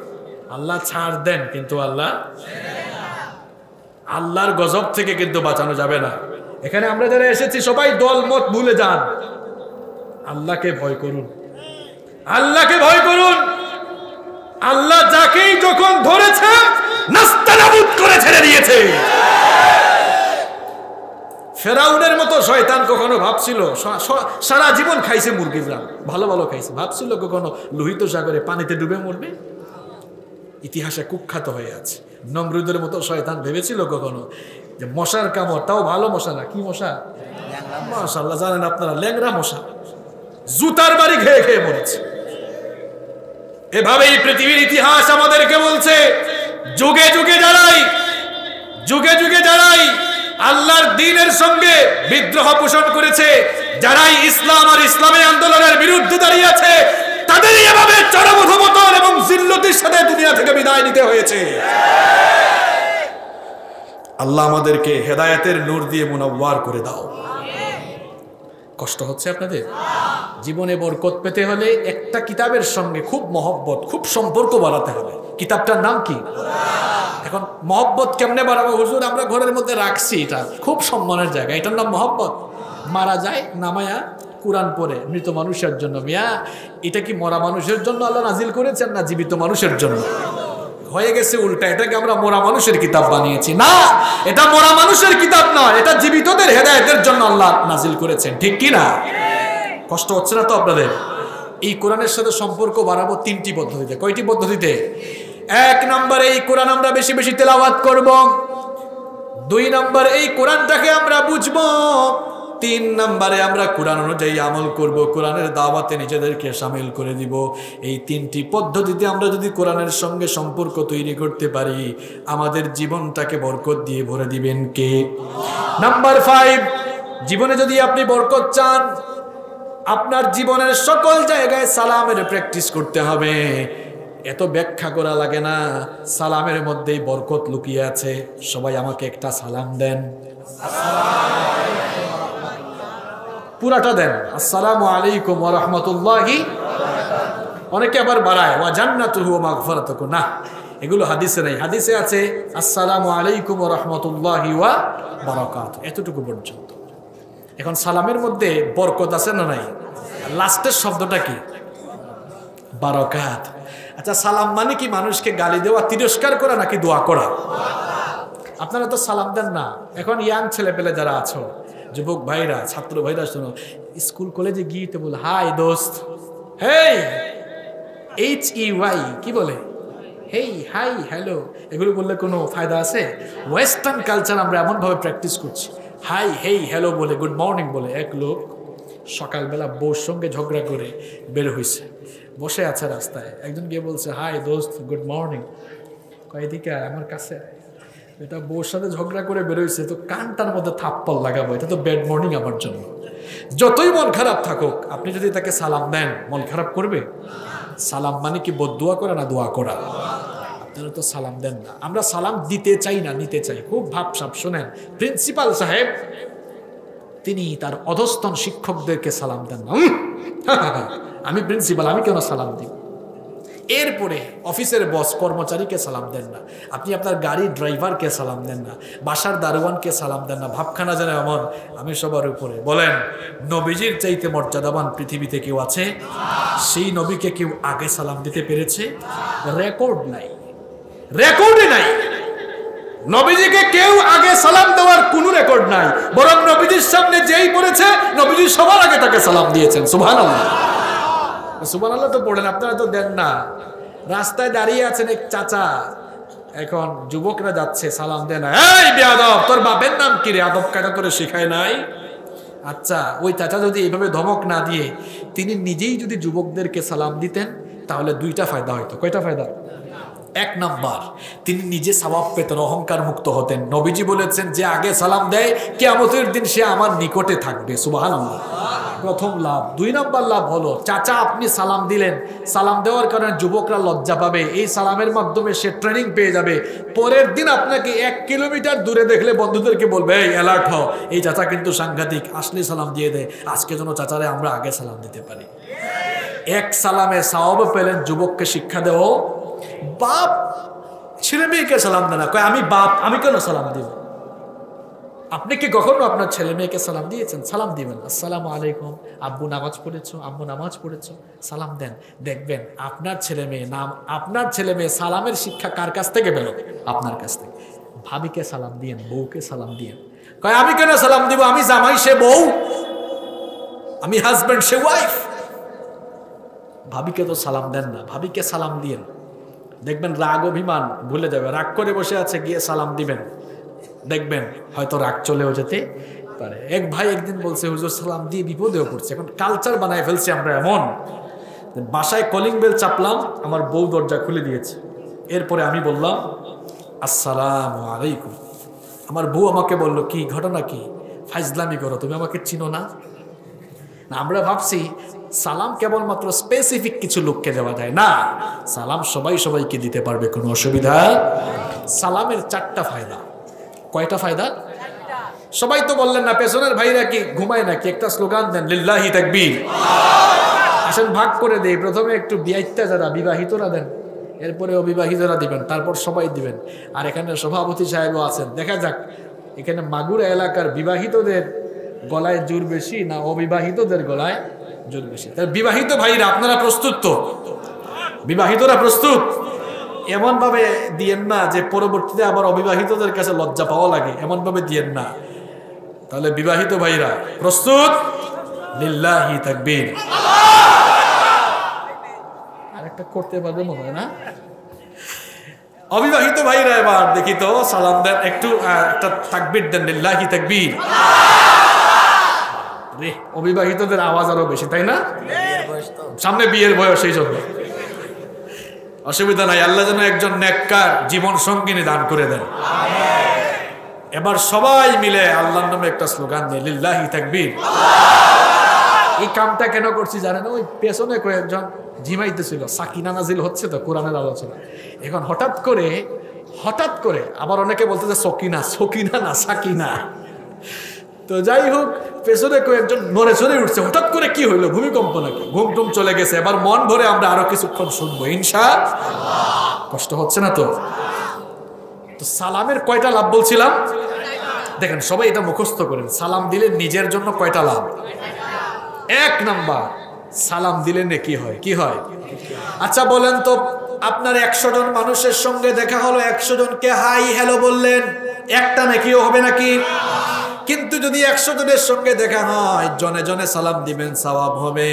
আল্লাহ ছাড় দেন, কিন্তু আল্লাহর গজব থেকে কিন্তু বাঁচানো যাবে না। এখানে আমরা যারা এসেছি সবাই দল মত ভুলে যান, আল্লাহকে ভয় করুন, আল্লাহকে ভয় করুন। আল্লাহ যাকেই যখন ধরেছে নাস্তানাবুদ করে ছেড়ে দিয়েছে। ফেরাউনের মতো শয়তান কখনো ভাবছিল, সারা জীবন খাইছে মুরগির রান, ভালো ভালো খাইছে, ভাবছিল কখনো লোহিত সাগরে পানিতে ডুবে মরবে? ইতিহাসে কুখ্যাত হয়ে আছে। নমরুদের মতো শয়তান ভেবেছিল কখনো যে মশার কামড়, তাও ভালো মশা না, কি মশা? মাশাআল্লাহ, জানেন আপনারা, ল্যাংড়া মশা, জুতার বাড়ি খেয়ে খেয়ে মরেছে। এভাবেই পৃথিবীর ইতিহাস আমাদেরকে বলছে, যুগে যুগে যারাই আল্লাহর দ্বীনের সঙ্গে বিদ্রোহ পোষণ করেছে, যারাই ইসলাম আর ইসলামী আন্দোলনের বিরুদ্ধে দাঁড়িয়েছে, তাদেরই এভাবে চরমধমতন এবং জিল্লতির সাথে দুনিয়া থেকে বিদায় নিতে হয়েছে। আল্লাহ আমাদেরকে হেদায়েতের নূর দিয়ে মুনাওয়ার করে দাও। কষ্ট হচ্ছে আপনাদের? জীবনে বরকত পেতে হলে একটা কিতাবের সঙ্গে খুব মহব্বত, খুব সম্পর্ক বাড়াতে হবে। কিতাবটার নাম কি? এখন মহব্বত কেমনে বাড়াবো হুজুর? আমরা ঘরের মধ্যে রাখছি, এটা খুব সম্মানের জায়গা, এটার নাম মহব্বত। মারা যায় নামায়া কুরআন পড়ে মৃত মানুষের জন্য। মিয়া, এটা কি মরা মানুষের জন্য আল্লাহ নাজিল করেছেন না জীবিত মানুষের জন্য? হয়ে গেছে উল্টা, এটাকে আমরা মরা মানুষের কিতাব বানিয়েছি। না, এটা মরা মানুষের কিতাব নয়, এটা জীবিতদের হেদায়েতের জন্য আল্লাহ নাজিল করেছেন, ঠিক কি না? কষ্ট হচ্ছে না তো আপনাদের? এই কোরআনের সাথে সম্পর্ক বাড়াবো তিনটি পদ্ধতিতে। কয়টি পদ্ধতিতে? এক নম্বরে এই কোরআন আমরা বেশি বেশি তেলাওয়াত করব। দুই নম্বরে এই কোরআনটাকে আমরা বুঝবো। তিন নম্বরে আমরা কোরআন অনুযায়ী আমল করব, কোরআনের দাওয়াতে নিজেদেরকে শামিল করে দিব। এই তিনটি পদ্ধতিতে আমরা যদি কোরআনের সঙ্গে সম্পর্ক তৈরি করতে পারি, আমাদের জীবনটাকে বরকত দিয়ে ভরে দিবেন কে? নাম্বার 5, জীবনে যদি আপনি বরকত চান, আপনার জীবনের সকল জায়গায় সালামের প্র্যাকটিস করতে হবে। এত ব্যাখ্যা করা লাগে না, সালামের মধ্যেই বরকত লুকিয়ে আছে। সবাই আমাকে একটা সালাম দেন, পুরাটা দেন, আসসালামু আলাইকুম ওয়া রাহমাতুল্লাহি। অনেকে আবার বাড়ায় ওয়া জান্নাতুহু ওয়া মাগফিরাতুহু। না, এগুলো হাদিসে নাই। হাদিসে আছে আসসালামু আলাইকুম ওয়া রাহমাতুল্লাহি ওয়া বারাকাতুহু, এতটুকু পর্যন্ত। এখন সালামের মধ্যে বরকত আছে না নাই? লাস্টের শব্দটা কি? বারাকাত। আচ্ছা, সালাম মানে কি মানুষকে গালি দেওয়া, তিরস্কার করা, নাকি দোয়া করা? আপনারা তো সালাম দেন না। এখন ইয়াং ছেলে পেলে যারা আছো, যুবক ভাইরা, ছাত্র ভাইরা, শোনো, স্কুল কলেজে গিয়ে তো বল হাই দোস্ত, হেই, HEY কি বলে? হেই, হাই, হ্যালো, এগুলো বললে কোনো ফায়দা আছে? ওয়েস্টার্ন কালচার আমরা এমনভাবে প্র্যাকটিস করছি, হাই, হেই, হ্যালো বলে, গুড মর্নিং বলে। এক লোক সকালবেলা বউর সঙ্গে ঝগড়া করে বের হয়েছে, বসে আছে রাস্তায়। একজন গিয়ে বলছে, হাই দোস্ত, গুড মর্নিং। কয়েদিকে আমার কাছে, এটা বউর সাথে ঝগড়া করে বেরোইছে, তো কানটার মধ্যে থাপ্পড় লাগাবো, এটা তো ব্যাড মর্নিং আমার জন্য। যতই মন খারাপ থাকুক, আপনি যদি তাকে সালাম দেন, মন খারাপ করবে? সালাম মানে কি বদদুয়া করা না দোয়া করা? আপনারা তো সালাম দেন না। আমরা সালাম দিতে চাই না, নিতে চাই। খুব ভাবসাব। শোনেন, প্রিন্সিপাল সাহেব তিনি তার অধস্তন শিক্ষকদেরকে সালাম দেন না। আমি প্রিন্সিপাল, আমি কেন সালাম দিব? এরপরে অফিসের বস কর্মচারীকে সালাম দেন না, আপনি আপনার গাড়ির ড্রাইভারকে সালাম দেন না, বাসার দারোয়ানকে সালাম দেন না। ভাবখানা যেন এমন আমি সবার উপরে। বলেন, নবীজির চাইতে মর্যাদাবান পৃথিবীতে কেউ আছে? সেই নবীকে কেউ আগে সালাম দিতে পেরেছে? রেকর্ড নাই, রেকর্ডে নাই। নবীজিকে কেউ আগে সালাম দেওয়ার কোনো রেকর্ড নাই। বরং নবীজির সামনে যেই পড়েছে, নবীজি সবার আগে তাকে সালাম দিয়েছেন। সুবহানাল্লাহ। সুবহানাল্লাহ তো পড়েন, আপনারা তো দেন না। রাস্তায় দাঁড়িয়ে আছেন এক চাচা, এখন যুবকরা যাচ্ছে, সালাম দেন। এই বেয়াদব, তোর বাপের নাম কি রে? আদব কায়দা তোরে শেখায় নাই? আচ্ছা, ওই চাচা যদি এইভাবে ধমক না দিয়ে তিনি নিজেই যদি যুবকদেরকে সালাম দিতেন, তাহলে দুইটা ফায়দা হইতো। কয়টা ফায়দা? এক নাম্বার, তিনি নিজে সওয়াব পেতেন, অহংকার মুক্ত হতেন। নবীজি বলেছেন, যে আগে সালাম দেয় কিয়ামতের দিন সে আমার নিকটে থাকবে। সুবহানাল্লাহ, প্রথম লাভ। দুই নাম্বার লাভ হলো, চাচা আপনি সালাম দিলেন, সালাম দেওয়ার কারণে যুবকরা লজ্জা পাবে, এই সালামের মাধ্যমে সে ট্রেনিং পেয়ে যাবে। পরের দিন আপনাকে 1 কিলোমিটার দূরে দেখলে বন্ধুদেরকে বলবে, এই অ্যালার্ট হও, এই চাচা কিন্তু সাংঘাতিক, আসলে সালাম দিয়ে দেয়, আজকে যেন চাচারে আমরা আগে সালাম দিতে পারি। এক সালামে সওয়াব পেলেন, যুবককে শিক্ষা দেও। বাপ ছেলে মেয়েকে সালাম দেয় না, কয় আমি বাপ, আমি কেন সালাম দিব? আপনি কি কখনো আপনার ছেলে মেয়েকে সালাম দিয়েছেন? সালাম দিবেন, আসসালামু আলাইকুম, আব্বু নামাজ পড়েছো, আম্মু নামাজ পড়েছো, সালাম দেন। দেখবেন আপনার ছেলে মেয়ে সালামের শিক্ষা কার কাছ থেকে পেল? আপনার কাছ থেকে। ভাবিকে সালাম দিয়েন, বউকে সালাম দিয়েন। কয় আমি কেন সালাম দিব? আমি জামাই, সে বউ, আমি হাজবেন্ড, সে ওয়াইফ। ভাবিকে তো সালাম দেন না, ভাবিকে সালাম দিয়েন। দেখবেন রাগ অভিমান ভুলে যাবে, রাগ করে বসে আছে, গিয়ে সালাম দিবেন, দেখবেন হয়তো রাগ চলেও যেতে পারে। এক ভাই একদিন বলছে, হুজুর সালাম দিয়ে বিপদেও পড়ছে। এখন কালচার বানায় ফেলছি আমরা এমন, বাসায় কলিং বেল চাপলাম, আমার বউ দরজা খুলে দিয়েছে, এরপরে আমি বললাম আসসালামু আলাইকুম। আমার বউ আমাকে বলল, কি ঘটনা কি? ফাইজলামি করো, তুমি আমাকে চিনো না? আমরা ভাবছি সালাম কেবলমাত্র স্পেসিফিক কিছু লোককে দেওয়া যায় না, সালাম সবাইকে দিতে পারবে, কোনো অসুবিধা। সালামের 4টা ফায়দা। কয়টা ফায়দা? সবাই তো বললেন না, পেছনের ভাইরা কি ঘুমায় নাকি? একটা স্লোগান দেন, লিল্লাহি তাকবীর। আসেন ভাগ করে দেই, প্রথমে একটু বিয়াইত্যা যারা বিবাহিতরা দেন, এরপরে অবিবাহিতরা দিবেন, তারপর সবাই দিবেন। আর এখানে সভাপতি সাহেবও আছেন, দেখা যাক এখানে মাগুরা এলাকার বিবাহিতদের গলায় জোর বেশি না অবিবাহিতদের গলায় জোর বেশি? বিবাহিত ভাইরা আপনারা প্রস্তুত তো? বিবাহিতরা প্রস্তুত? এমন ভাবে দিয়েন না যে পরবর্তীতে আবার অবিবাহিতদের কাছে লজ্জা পাওয়া লাগে, এমন ভাবে দিয়েন না। তাহলে বিবাহিত ভাইরা প্রস্তুত? লিল্লাহি তাকবীর। আরেকটা করতে পারবে মনে হয় না? অবিবাহিত ভাইরা এবার দেখি তো সালাম দেন, একটু একটা তাকবীর দেন, লিল্লাহি তাকবীর। রে, অবিবাহিতদের আওয়াজ আরো বেশি, তাই না? সামনে বিয়ের বয়স, এই জন্য অসুবিধা নাই। আল্লাহ যেন একজন নেককার জীবন সঙ্গিনী দান করে দেন। এবার সবাই মিলে আল্লাহর নামে একটা স্লোগান দেয়, লিল্লাহি তাকবীর। এই কামটা কেন করছি জানেন? ওই পেছনে কয়েকজন ঝিমাইতেছিল, সাকিনা নাজিল হচ্ছে তো কোরআনের আলোচনা। এখন হঠাৎ করে আবার অনেকে বলতেছে সকিনা না সাকিনা। তো যাই হোক, পেছনে কয়েকজন নড়ে চড়ে উঠছে। হঠাৎ করে কি হইলো? ভূমিকম্প নাকি? ঘুম টুম চলে গেছে। এবার মন ভরে আমরা আরো কিছুক্ষণ শুনবো ইনশাআল্লাহ। কষ্ট হচ্ছে না তো? তো সালামের কয়টা লাভ বলছিলাম? দেখেন সবাই এটা মুখস্থ করেন। সালাম দিলে নিজের জন্য কয়টা লাভ? 1 নাম্বার, সালাম দিলে নেকি হয়। কি হয়? আচ্ছা বলেন তো, আপনার 100 জন মানুষের সঙ্গে দেখা হলো, 100 জনকে হাই হ্যালো বললেন, একটা নেকিও হবে নাকি? কিন্তু যদি 100 জনের সঙ্গে দেখা হয়, জনে জনে সালাম দিবেন, সওয়াব হবে।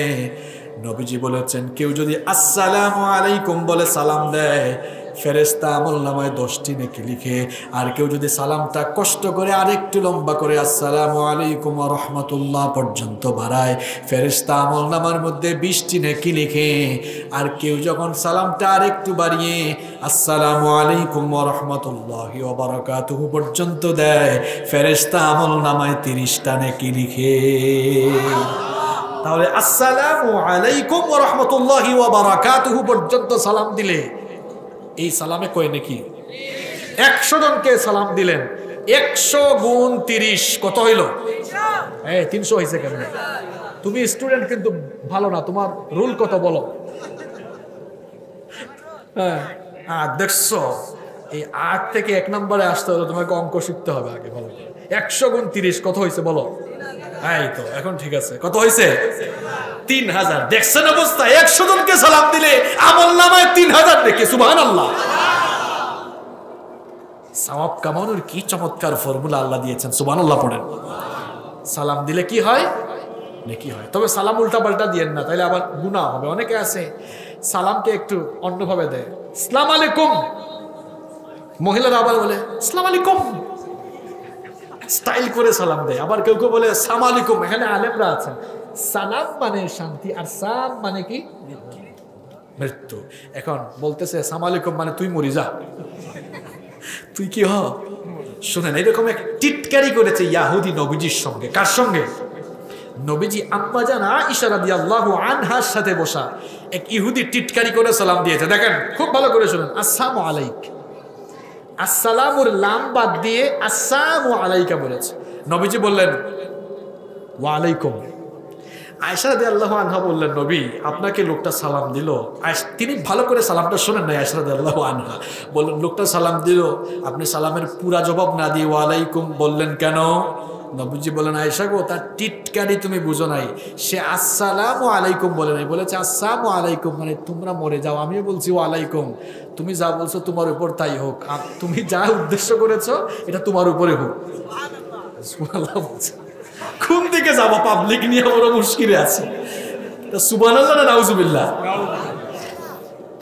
নবীজি বলেছেন, কেউ যদি আসসালামু আলাইকুম বলে সালাম দেয়, ফেরেশতা আমলনামায় 10টি নেকি লিখে। আর কেউ যদি সালামটা কষ্ট করে আরেকটু লম্বা করে আসসালামু আলাইকুম ওয়া রাহমাতুল্লাহ পর্যন্ত বাড়ায়, ফেরেশতা আমলনামার মধ্যে 20টি নেকি লিখে। আর কেউ যখন সালামটা আরেকটু বাড়িয়ে আসসালামু আলাইকুম ওয়া রাহমাতুল্লাহি ওয়া বারাকাতুহু পর্যন্ত দেয়, ফেরেশতা আমলনামায় 30টা নেকি লিখে। তাহলে আসসালামু আলাইকুম ওয়া রাহমাতুল্লাহি ওয়া বারাকাতুহু পর্যন্ত সালাম দিলে এই সালামে কয় নাকি? 100 জনকে সালাম দিলেন, 100 গুণ 30 কত হইল? 300 হয়েছে। কেন? তুমি স্টুডেন্ট কিন্তু ভালো না, তোমার রুল কত বলো? দেখছো, এই 8 থেকে 1 নম্বরে আসতে হলে তোমাকে অঙ্ক শিখতে হবে আগে ভালো করে। 100 গুণ 30 কত হয়েছে বলো? এই তো এখন ঠিক আছে। কত হয়েছে? 3000। দেখছেন অবস্থা? 100 জনকে সালাম দিলে আমলনামায় 3000 দেখে। সুবহানাল্লাহ। সওয়াব কামানোর কি চমৎকার ফর্মুলা আল্লাহ দিয়েছেন। সুবহানাল্লাহ পড়েন। সালাম দিলে কি হয়? নেকি হয়। তবে সালাম উল্টা পাল্টা দিয়েন না, তাইলে আবার গুনাহ হবে। অনেকে আছে সালামকে একটু অন্যভাবে দেয়, আসসালামু আলাইকুম, মহিলারা আবার বলে আসসালামু আলাইকুম, স্টাইল করে সালাম দেয়। আবার কেউ কেউ বলে আসসালামু আলাইকুম। এখানে আলেমরা আছেন, সালাম মানে শান্তি, আর সাম মানে কি? মৃত্যু। এখন বলতেছে আসসালামু আলাইকুম মানে তুই মরি যা, তুই কি হ। শুনেন, এরকম এক টিটকারি করেছে ইয়াহুদি নবীজির সঙ্গে। কার সঙ্গে? নবীজি আম্মা জান আয়েশা রাদিয়াল্লাহু আনহার সাথে বসা এক ইহুদি টিটকারি করে সালাম দিয়েছে। দেখেন খুব ভালো করে শুনেন, আসসালামু আলাইক, আসসালামুর লাম বাদ দিয়ে আসসালামু আলাইকা বলেছে। নবীজি বললেন ওয়া আলাইকুম। আয়েশা রাদিয়াল্লাহু আনহা বললেন, নবী আপনাকে লোকটা সালাম দিল। তিনি ভালো করে সালামটা শোনেন নাই। আয়েশা রাদিয়াল্লাহু আনহা বললেন, লোকটা সালাম দিল, আপনি সালামের পুরা জবাব না দিয়ে ওয়ালাইকুম বললেন কেন? নবীজি বলেন, আয়েশা গো, তার টিটকারি তুমি বুঝো নাই। সে আসসালামু আলাইকুম বলে নাই, বলেছে আসসালামু আলাইকুম, মানে তোমরা মরে যাও। আমিও বলছি ওয়ালাইকুম, তুমি যা বলছো তোমার উপর তাই হোক, তুমি যা উদ্দেশ্য করেছো এটা তোমার উপরে হোক। সুবহানাল্লাহ বলছে। কোন দিকে যাবো? পাবলিক নিয়ে বড় মুশকিলে আছে। সুবহানাল্লাহ না নাউজুবিল্লাহ?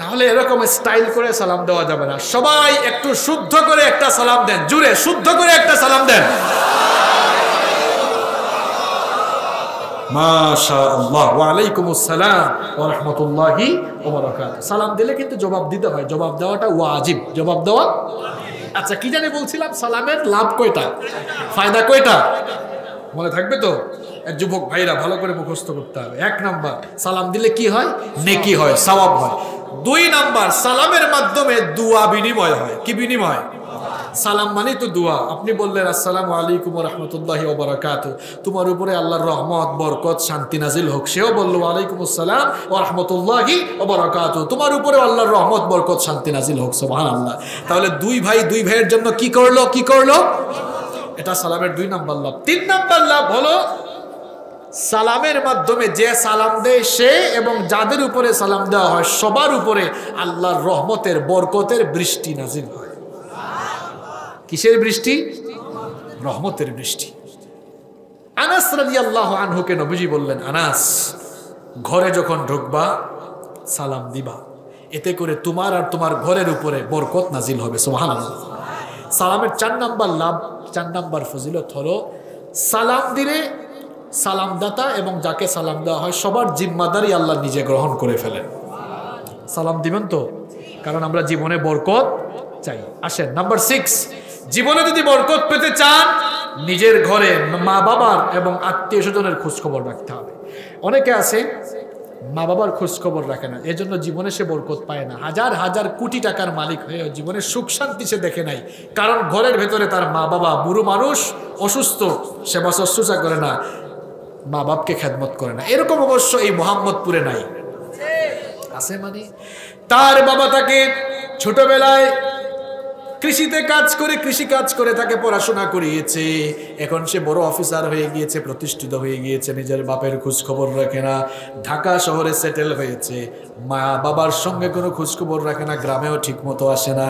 তাহলে এরকম স্টাইল করে সালাম দেওয়া যাবে না। সবাই একটু শুদ্ধ করে একটা সালাম দেন, জুড়ে শুদ্ধ করে একটা সালাম দেন। মাশাআল্লাহ, ওয়া আলাইকুমুস সালাম ওয়া রাহমাতুল্লাহি ওয়া বারাকাতুহু। সালাম দিলে কিন্তু জবাব দিতে হয়, জবাব দেওয়াটা ওয়াজিব, জবাব দেওয়া। আচ্ছা, কি জানি বলছিলাম, সালামের লাভ কয়টা, ফায়দা কয়টা মনে থাকবে তো? যুবক ভাইরা ভালো করে মুখস্থ করতে হবে। 1 নাম্বার, সালাম দিলে কি হয়? নেকি হয়, সওয়াব হয়। 2 নাম্বার, সালামের মাধ্যমে দোয়া বিনিময় হয়। কি বিনিময়? সালাম মানে তো দোয়া। আপনি বললেন আসসালামু আলাইকুম ওয়া রাহমাতুল্লাহি ওয়া বারাকাতুহু, তোমার উপরে আল্লাহর রহমত বরকত শান্তি নাজিল হোক। সেও বলল ওয়া আলাইকুমুস সালাম ওয়া রাহমাতুল্লাহি ওয়া বারাকাতুহু, তোমার উপরে আল্লাহর রহমত বরকত শান্তি নাজিল হোক। সুবহানাল্লাহ। তাহলে দুই ভাইয়ের জন্য কি করলো? এটা সালামের 2 নাম্বার লাভ। 3 নাম্বার লাভ হলো, সালামের মাধ্যমে যে সালাম দেয় সে এবং যাদের উপরে সালাম দেওয়া হয় সবার উপরে আল্লাহর রহমতের বরকতের বৃষ্টি নাজিল হয়। কিসের বৃষ্টি? রহমতের বৃষ্টি। আনাস রাদিয়াল্লাহু আনহুকে নবীজি বললেন, আনাস, ঘরে যখন ঢুকবা সালাম দিবা, এতে করে তোমার আর তোমার ঘরের উপরে বরকত নাজিল হবে। সুবহানাল্লাহ। সালামের 4 নাম্বার লাভ, 4 নাম্বার ফজিলত হলো, সালাম দিলে সালামদাতা এবং যাকে সালাম দেওয়া হয় সবার জিম্মাদারি আল্লাহ নিজে গ্রহণ করে ফেলেন। সালাম দিবেন তো, কারণ আমরা জীবনে বরকত চাই। আসেন নাম্বার 6, জীবনে যদি বরকত পেতে চান নিজের ঘরে মা বাবার এবং আত্মীয় স্বজনের খোঁজ খবর রাখতে হবে। অনেকে আছে মা বাবার খোঁজ খবর রাখে না, এজন্য জীবনে সে বরকত পায় না। হাজার হাজার কোটি টাকার মালিক হয়ে জীবনে সুখ শান্তি সে দেখে নাই, কারণ ঘরের ভেতরে তার মা বাবা, বুড়ো মানুষ, অসুস্থ, সেবা শুশ্রূষা করে না, মা বাপকে খেদমত করে না। এরকম অবশ্য এই মোহাম্মদপুরে নাই, আছে মানে তার বাবা তাকে ছোটবেলায় কৃষিতে কৃষি কাজ করে তাকে পড়াশোনা করিয়েছে, এখন সে বড় অফিসার হয়ে গিয়েছে, প্রতিষ্ঠিত হয়ে গিয়েছে, নিজের বাপের খোঁজ খবর রাখে না, ঢাকা শহরে সেটেল হয়েছে, মা বাবার সঙ্গে কোনো খোঁজ খবর রাখে না, গ্রামেও ঠিক মতো আসে না।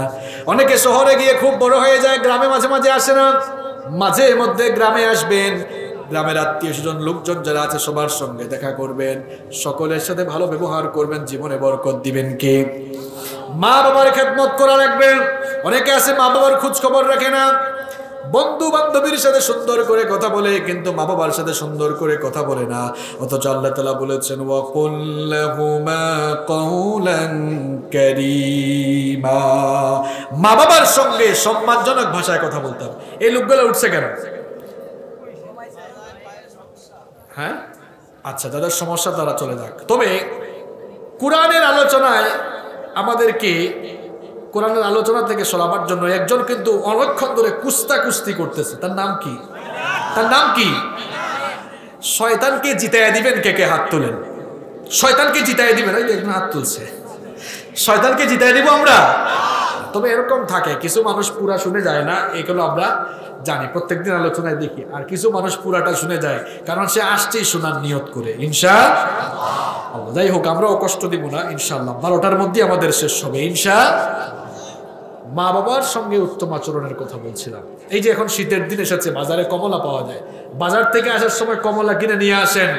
অনেকে শহরে গিয়ে খুব বড় হয়ে যায়, গ্রামে মাঝে মাঝে আসে না। মাঝে মধ্যে গ্রামে আসবেন, গ্রামের আত্মীয় স্বজন লোকজন যারা আছে সবার সঙ্গে দেখা করবেন, সকলের সাথে ভালো ব্যবহার করবেন, জীবনে বরকত দিবেন কে? মা বাবার খেদমত করা রাখবেন। অনেকে আছে মা বাবার খোঁজ খবর রাখে না, বন্ধু বান্ধবীর সাথে সুন্দর করে কথা বলে কিন্তু মা বাবার সাথে সুন্দর করে কথা বলে না। অথচ আল্লাহ তাআলা বলেছেন ওয়া কুল লাহুমা কাওলান কারীমা, মা বাবার সঙ্গে সম্মানজনক ভাষায় কথা বলতে হবে। এই লোকগুলো উঠছে কেন? হ্যাঁ, আচ্ছা, তাদের সমস্যা তারা চলে যাক। তবে কোরআনের আলোচনায় আমাদেরকে কোরআনের আলোচনা থেকে সরাবার জন্য একজন কিন্তু অনেকক্ষণ ধরে কুস্তি করতেছে। তার নাম কি? শয়তানকে জিতাইয়া দিবেন কে? হাত তোলেন। শয়তানকে জিতাইয়া দিবেন, এই একজন হাত তুলছে। শয়তানকে জিতাইয়া দিব আমরা? তবে এরকম থাকে, কিছু মানুষ পুরা শুনে যায় না, এগুলো আমরা জানি, প্রত্যেকদিন আলোচনায় দেখি। আর কিছু মানুষ পুরাটা শুনে যায়, কারণ সে আসছেই শোনার নিয়ত করে। ইনশাআল্লাহ, যাই হোক, আমরাও কষ্ট দিব না ইনশাআল্লাহ। 12টার মধ্যে আমাদের শেষ হবে ইনশাআল্লাহ। মা বাবার সঙ্গে উত্তম আচরণের কথা বলছিলাম। এই যে এখন শীতের দিন এসেছে, বাজারে কমলা পাওয়া যায়, বাজার থেকে আসার সময় কমলা কিনে নিয়ে আসেন।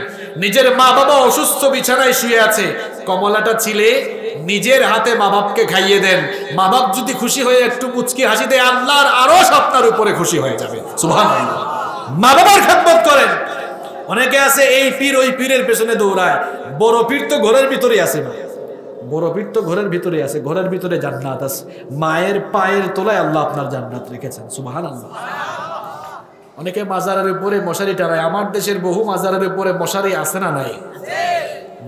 নিজের মা বাবা অসুস্থ বিছানায় শুয়ে আছে, কমলাটা ছিলে নিজের হাতে মা বাপকে খাইয়ে দেন। মা বাপ যদি খুশি হয়ে একটু মুচকি হাসি দেয়, আল্লাহর আরশ আপনার উপরে খুশি হয়ে যাবে। সুবহানাল্লাহ। মা বাবার খেদমত করেন। অনেকে আছে এই পীর ওই পীরের পেছনে দৌড়ায়, বড় পীর তো ঘরের ভিতরে আছে, বড় পীর তো ঘরের ভিতরে আছে, ঘরের ভিতরে জান্নাত আছে, মায়ের পায়ের তলায় আল্লাহ আপনার জান্নাত রেখেছেন। সুবহানাল্লাহ। অনেকে মাজারের উপরে মশারি টানায়, আমার দেশের বহু মাজারের উপরে মশারি আছে না নাই?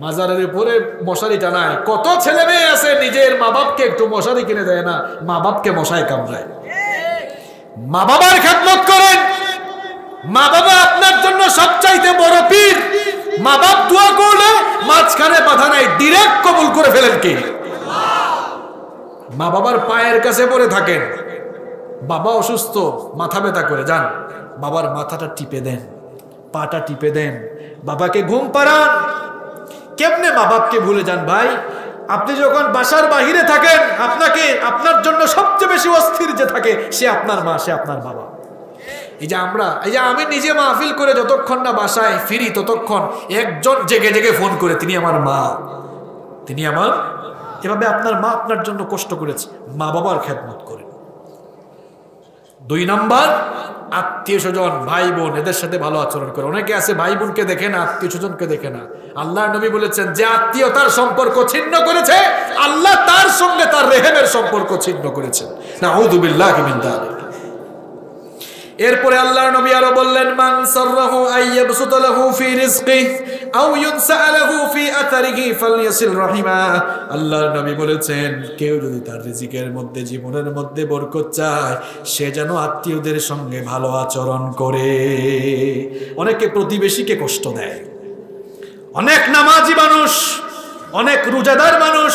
মাজারের উপরে মশারি টানায়। কত ছেলে মেয়ে আছে নিজের মা বাপকে একটু মশারি কিনে দেয় না, মা বাপকে মশায় কামড়ায়। মা বাবার খেদমত করেন। মা বাবা আপনার জন্য সবচাইতে বড় পীর। মা বাপ দোয়া করলে মাঝখানে বাধা নাই, ডিরেক্ট কবুল করে ফেলেন কে? মা বাবার পায়ের কাছে পড়ে থাকেন, বাবা অসুস্থ, মাথা ব্যথা করে, যান বাবার মাথাটা টিপে দেন, পাটা টিপে দেন, বাবাকে ঘুম পাড়ান। কেমনে মা বাপকে ভুলে যান ভাই? আপনি যখন বাসার বাহিরে থাকেন, আপনার জন্য সবচেয়ে বেশি অস্থির যে থাকে সে আপনার মা, সে আপনার বাবা। এই যে আমি নিজে মাহফিল করে যতক্ষণ না বাসায় ফিরি ততক্ষণ একজন জেগে জেগে ফোন করে, তিনি আমার মা, তিনি আমার। এভাবে আপনার মা আপনার জন্য কষ্ট করেছে, মা বাবার খেদমত করে। 2 নাম্বার, আত্মীয় স্বজন, ভাই বোন, এদের সাথে ভালো আচরণ করে। অনেকে আছে ভাই বোনকে দেখে না, আত্মীয় স্বজনকে দেখে না। আল্লাহর নবী বলেছেন, যে আত্মীয়তার সম্পর্ক ছিন্ন করেছে, আল্লাহ তার সঙ্গে তার রেহেমের সম্পর্ক ছিন্ন করেছেন। নাউযু বিল্লাহি মিন যালিক। এরপরে আল্লাহর নবী আরো বললেন, মান সাররাহু আইয়াবসুতা লাহু ফি রিজকিহি আও ইউনসা লাহু ফি আথারিহি ফালইয়াসিল রাহিমা। আল্লাহর নবী বলেছেন, কেউ যদি তার রিজিকের মধ্যে, জীবনের মধ্যে বরকত চায়, সে যেন আত্মীয়দের সঙ্গে ভালো আচরণ করে। অনেকে প্রতিবেশীকে কষ্ট দেয়, অনেক নামাজি মানুষ, অনেক রোজাদার মানুষ,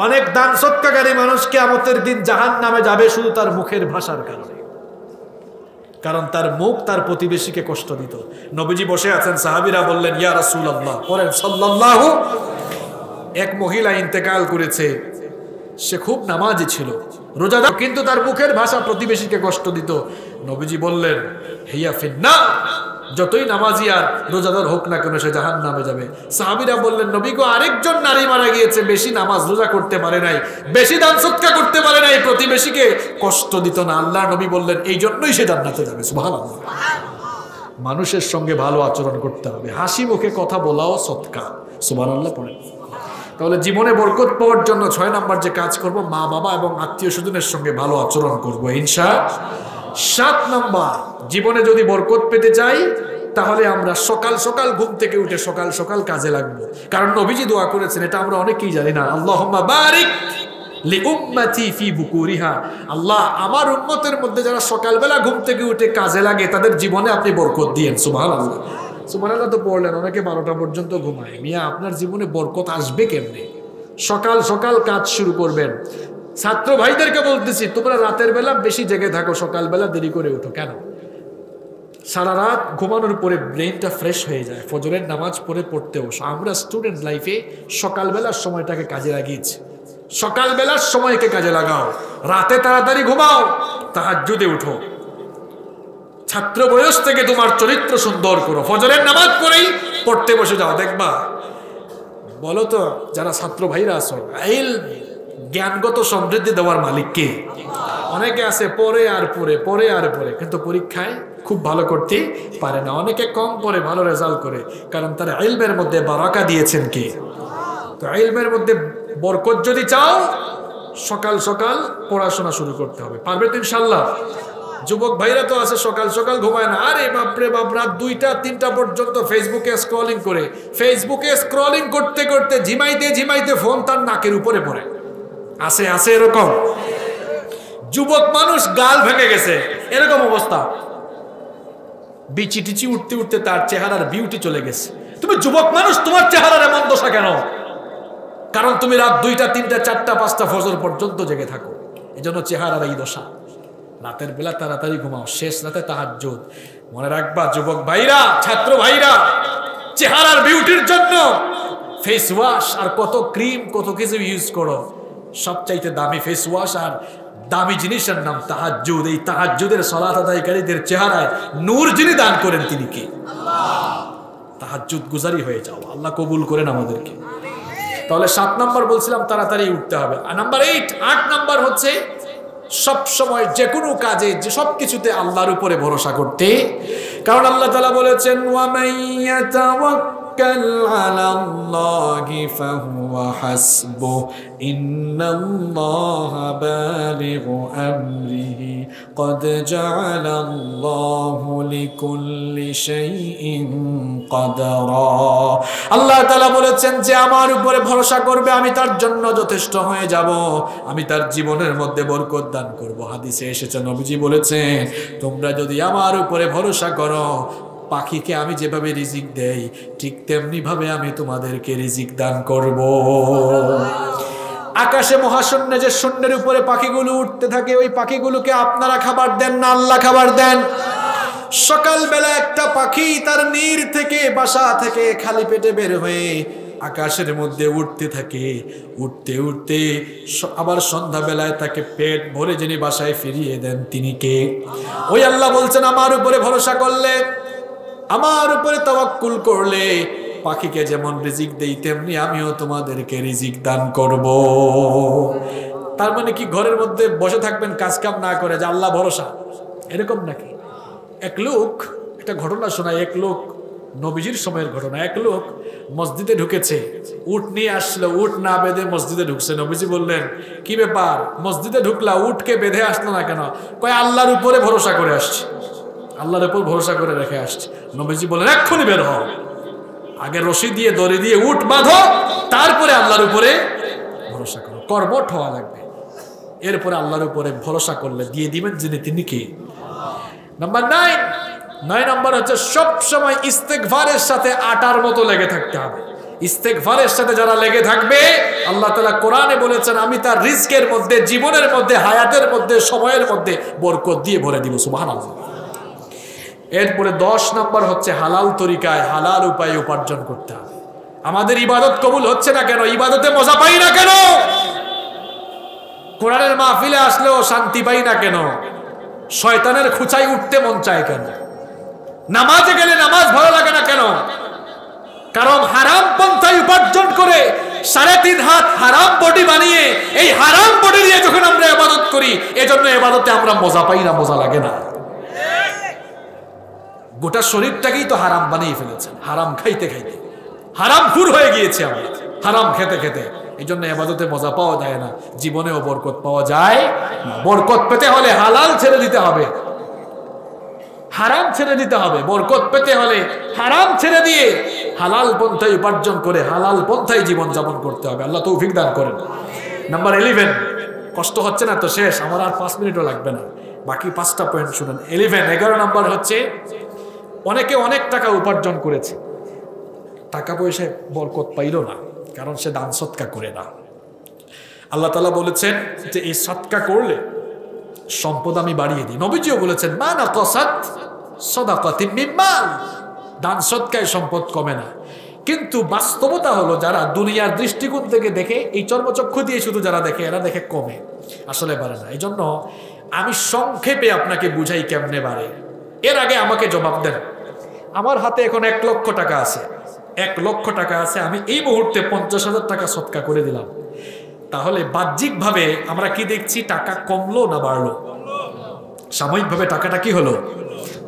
অনেক দান সদকাকারী মানুষ কিয়ামতের দিন জাহান্নামে যাবে শুধু তার মুখের ভাষার কারণে। কারণ তার মুখ তার প্রতিবেশীকে কষ্ট দিত। নবীজি বসে আছেন, সাহাবীরা বললেন, ইয়া রাসূলুল্লাহ, পড়েন সাল্লাল্লাহু। এক মহিলা ইন্তেকাল করেছে, সে খুব নামাজি ছিল, রোজাদার, কিন্তু তার মুখের ভাষা প্রতিবেশীকে কষ্ট দিত। নবীজি বললেন, হিয়া ফিন্নার, যতই নামাজি আর রোজাদার হোক না কেন সে জাহান্নামে যাবে। সাহাবীরা বললেন, নবী গো, আরেকজন নারী মারা গিয়েছে, বেশি নামাজ রোজা করতে পারে নাই, বেশি দান সদকা করতে পারে নাই, প্রতিবেশীকে কষ্ট দিত না। আল্লাহ নবী বললেন, এই জন্যই সে জান্নাতে যাবে। সুবহানাল্লাহ। মানুষের সঙ্গে ভালো আচরণ করতে হবে, হাসি মুখে কথা বলাও সদকা। সুবহানাল্লাহ পড়েন। তাহলে জীবনে বরকত পাওয়ার জন্য 6 নাম্বার যে কাজ করব, মা বাবা এবং আত্মীয় স্বজনের সঙ্গে ভালো আচরণ করব ইনশাআল্লাহ। 7 নাম্বার, জীবনে যদি বরকত পেতে চাই তাহলে আমরা সকাল সকাল ঘুম থেকে উঠে সকাল সকাল কাজে লাগবো। কারণ নবীজি দোয়া করেছেন, এটা আমরা অনেকেই জানি না, আল্লাহুম্মা বারিক লি উম্মতি ফি বুকুরিহা। আল্লাহ, আমার উম্মতের মধ্যে যারা সকালবেলা ঘুম থেকে উঠে কাজে লাগে তাদের জীবনে আপনি বরকত দিয়েন। সুবহানাল্লাহ। সুবহানাল্লাহ তো পড়লেন, অনেকে 12টা পর্যন্ত ঘুমায়। মিয়া, আপনার জীবনে বরকত আসবে কেমনে? সকাল সকাল কাজ শুরু করবেন। ছাত্র ভাইদেরকে বলতেছি, তোমরা রাতের বেলা বেশি জেগে থাকো, সকালবেলা দেরি করে উঠো। কেন? সারা রাত ঘুমানোর পরে ব্রেনটা ফ্রেশ হয়ে যায়, ফজরের নামাজ পড়তে বসো। আমরা স্টুডেন্ট লাইফে সকালবেলার সময়টাকে কাজে লাগিয়েছি। সকালবেলার সময়কে কাজে লাগাও, রাতে তাড়াতাড়ি ঘুমাও, তাহাজ্জুদে উঠো। ছাত্র বয়স থেকে তোমার চরিত্র সুন্দর করো, ফজরের নামাজ পড়েই পড়তে বসে যাও। দেখবা, বলো তো যারা ছাত্র ভাইরা আছো, জ্ঞানগত সমৃদ্ধি দেওয়ার মালিক কে? অনেকে আছে পড়ে আর পড়ে, কিন্তু পরীক্ষায় খুব ভালো করতে পারে না। অনেকে কম পড়ে, ভালো রেজাল্ট করে, কারণ তারা ইলমের মধ্যে বারাকা দিয়েছেন কে? তো ইলমের মধ্যে বরকত যদি চাও, সকাল সকাল পড়াশোনা শুরু করতে হবে। পারবে তো ইনশাআল্লাহ? যুবক ভাইরা তো আছে সকাল সকাল ঘুমায় না, আরে বাপরে বাপ, রাত 2টা 3টা পর্যন্ত ফেসবুকে স্ক্রলিং করে, ফেসবুকে স্ক্রলিং করতে করতে ঝিমাইতে ফোন তার নাকের উপরে পড়ে। আছে এরকম যুবক মানুষ, গাল ভেঙে গেছে, এরকম অবস্থা। বিচি টিচি উঠতে উঠতে তার চেহারার বিউটি চলে গেছে। তুমি যুবক মানুষ, তোমার চেহারার এমন দশা কেন? কারণ তুমি রাত 2টা 3টা 4টা 5টা ফজর পর্যন্ত জেগে থাকো, এজন্য চেহারার এই দশা। রাতের বেলা তাড়াতাড়ি ঘুমাও, শেষ রাতে তাহাজ্জুদ। মনে রাখবা যুবক ভাইরা, ছাত্র ভাইরা, চেহারার বিউটির জন্য ফেস ওয়াশ আর কত ক্রিম, কত কিছু ইউজ করো। সবচাইতে দামি ফেস ওয়াশ আর দামি জিনিসের নাম তাহাজ্জুদ। এই তাহাজ্জুদের সালাত আদায়কারীদের চেহারায় নূর যিনি দান করেন তিনি কি? আল্লাহ। তাহাজ্জুদ গুজারি হয়ে যাও, আল্লাহ কবুল করেন আমাদেরকে। তাহলে 7 নাম্বার বলছিলাম তাড়াতাড়ি উঠতে হবে। আর নাম্বার 8 নাম্বার হচ্ছে সব সময় যে কোনো কাজে, যে সব কিছুতে আল্লাহর উপরে ভরসা করতে। কারণ আল্লাহ তাআলা বলেছেন, ওয়া মাইয়াতাওয়াক্কাল আলাল্লাহি ফাহুয়া হাসবুহু ইন্নাল্লাহা বালিগু আমরিহি ক্বাদ জাআলাল্লাহু লিকুল্লি শাইইন কদরা। আল্লাহ তাআলা বলেছেন যে আমার উপরে ভরসা করবে, আমি তার জন্য যথেষ্ট হয়ে যাব, আমি তার জীবনের মধ্যে বরকত দান করব। হাদিসে এসেছে, নবীজি বলেছেন, তোমরা যদি আমার উপরে ভরসা করো, পাখিকে আমি যেভাবে রিজিক দেই ঠিক তেমনি ভাবে আমি তোমাদেরকে রিজিক দান করব। আকাশে মহাশূন্যে যে শূন্যের উপরে পাখিগুলো উঠতে থাকে, ওই পাখিগুলোকে আপনারা খাবার দেন না আল্লাহ খাবার দেন? সকালবেলা একটা পাখি তার নীড় থেকে, বাসা থেকে খালি পেটে বের হয়ে আকাশের মধ্যে উঠতে থাকে। উঠতে উঠতে আবার সন্ধ্যাবেলায় তাকে পেট ভরে যিনি বাসায় ফিরিয়ে দেন তিনি কে? ওই আল্লাহ বলছেন, আমার উপরে ভরসা করলে, আমার উপরে তাওয়াক্কুল করলে পাখিকে যেমন রিজিক দেই তেমনি আমিও তোমাদেরকে রিজিক দান করব। তার মানে কি ঘরের মধ্যে বসে থাকবেন কাজ কাম না করে, যে আল্লাহ ভরসা, এরকম নাকি? এক লোক, একটা ঘটনা শোনায়, এক লোক, নবীজির সময়ের ঘটনা, এক লোক মসজিদে ঢুকেছে, উট নিয়ে আসলো, উট না বেঁধে মসজিদে ঢুকছে। নবীজি বললেন, কি ব্যাপার, মসজিদে ঢুকলা, উটকে বেঁধে আসলো না কেন? কয় আল্লাহর উপরে ভরসা করে আসছে, আল্লাহর উপর ভরসা করে রেখে আসছে। নবীজি বললেন, এক্ষুনি বের হও, আগে রশি দিয়ে দড়ি দিয়ে উট বাঁধো, তারপরে আল্লাহর উপরে ভরসা করো, কর্মঠ হওয়া লাগবে। এরপরে আল্লাহর উপরে ভরসা করলে দিয়ে দিবেন যিনি, তিনি কি? নাম্বার 9 নম্বর হচ্ছে সবসময় ইস্তেগফারের সাথে আটার মতো লেগে থাকতে হবে। ইস্তেগফারের সাথে যারা লেগে থাকবে, আল্লাহ তাআলা কোরআনে বলেছেন, আমি তার রিজকের মধ্যে, জীবনের মধ্যে, হায়াতের মধ্যে, সময়ের মধ্যে বরকত দিয়ে ভরে দিব। সুবহানাল্লাহ। এরপরে 10 নম্বর হচ্ছে হালাল তরিকায়, হালাল উপায়ে উপার্জন করতে হবে। আমাদের ইবাদত কবুল হচ্ছে না কেন? ইবাদতে মজা পাই না কেন? কোরআনের মাহফিলে আসলেও শান্তি পাই না কেন? শয়তানের খুঁচাই উঠতে মন চায় কেন? নামাজে গেলে নামাজ ভালো লাগে না কেন? কারণ হারাম পন্থায় উপার্জন করে 3.5 হাত হারাম বডি বানিয়ে, এই হারাম বডি দিয়ে যখন আমরা ইবাদত করি, এজন্য ইবাদতে আমরা মজা পাই না, মজা লাগে না। গোটা শরীরটাকেই তো হারাম বানিয়ে ফেলেছেন, হারাম খাইতে খাইতে হারাম খুর হয়ে গিয়েছে আমরা, হারাম খেতে খেতে। এই জন্য ইবাদতে মজা পাওয়া যায় না, জীবনেও বরকত পাওয়া যায় না। বরকত পেতে হলে হালাল ছেড়ে দিতে হবে, হারাম ছেড়ে দিতে হবে। বরকত পেতে হলে হারাম ছেড়ে দিয়ে হালাল পন্থায় উপার্জন করে হালাল পন্থায় জীবন যাপন করতে হবে। আল্লাহ তৌফিক দান করেন। নাম্বার 11, কষ্ট হচ্ছে না তো শেষ, আমার আর 5 মিনিটও লাগবে না, বাকি 5টা পয়েন্ট শুনেন। 11 নম্বর হচ্ছে, অনেকে অনেক টাকা উপার্জন করেছে, টাকা পয়সায় বরকত পাইল না, কারণ সে দান সৎকা করে না। আল্লাহ তাআলা বলেছেন যে এই সৎকা করলে সম্পদ আমি বাড়িয়ে দিই। নবীজিও বলেছেন, মা নাকাসাত সাদাকাতিন মিন মাল, দান সৎকায় সম্পদ কমে না। কিন্তু বাস্তবতা হলো, যারা দুনিয়ার দৃষ্টিকোণ থেকে দেখে, এই চর্মচক্ষু দিয়ে শুধু যারা দেখে, এরা দেখে কমে, আসলে বাড়ে না। এই জন্য আমি সংক্ষেপে আপনাকে বুঝাই কেমনে বাড়ে। এর আগে আমাকে জবাব দেন, আমার হাতে এখন 1 লক্ষ টাকা আছে, 1 লক্ষ টাকা আছে, আমি এই মুহূর্তে 50,000 টাকা সৎকা করে দিলাম, তাহলে বাহ্যিকভাবে আমরা কি দেখছি? টাকা কমলো না বাড়লো? সাময়িকভাবে টাকাটা কি হলো?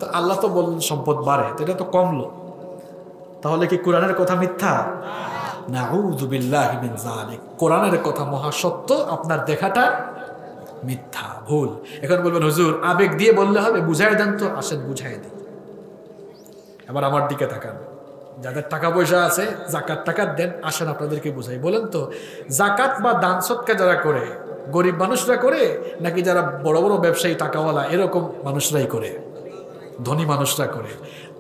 তো আল্লাহ তো বললেন সম্পদ বাড়ে, তো এটা তো কমলো, তাহলে কি কোরআনের কথা মিথ্যা? নাউযু বিল্লাহি মিন যালিক। কোরআনের কথা মহাসত্য, আপনার দেখাটা মিথ্যা, ভুল। এখন বলবেন, হুজুর আবেগ দিয়ে বললে হবে, বুঝাই দেন তো। আসেন বুঝাই দিই। এবার আমার দিকে তাকান, যাদের টাকা পয়সা আছে যাকাত টাকাত দেন, আসেন আপনাদেরকে বুঝাই। বলেন তো, জাকাত বা দান সৎকা যারা করে, গরিব মানুষরা করে নাকি যারা বড় বড় ব্যবসায়ী টাকাওয়ালা এরকম মানুষরাই করে? ধনী মানুষরা করে।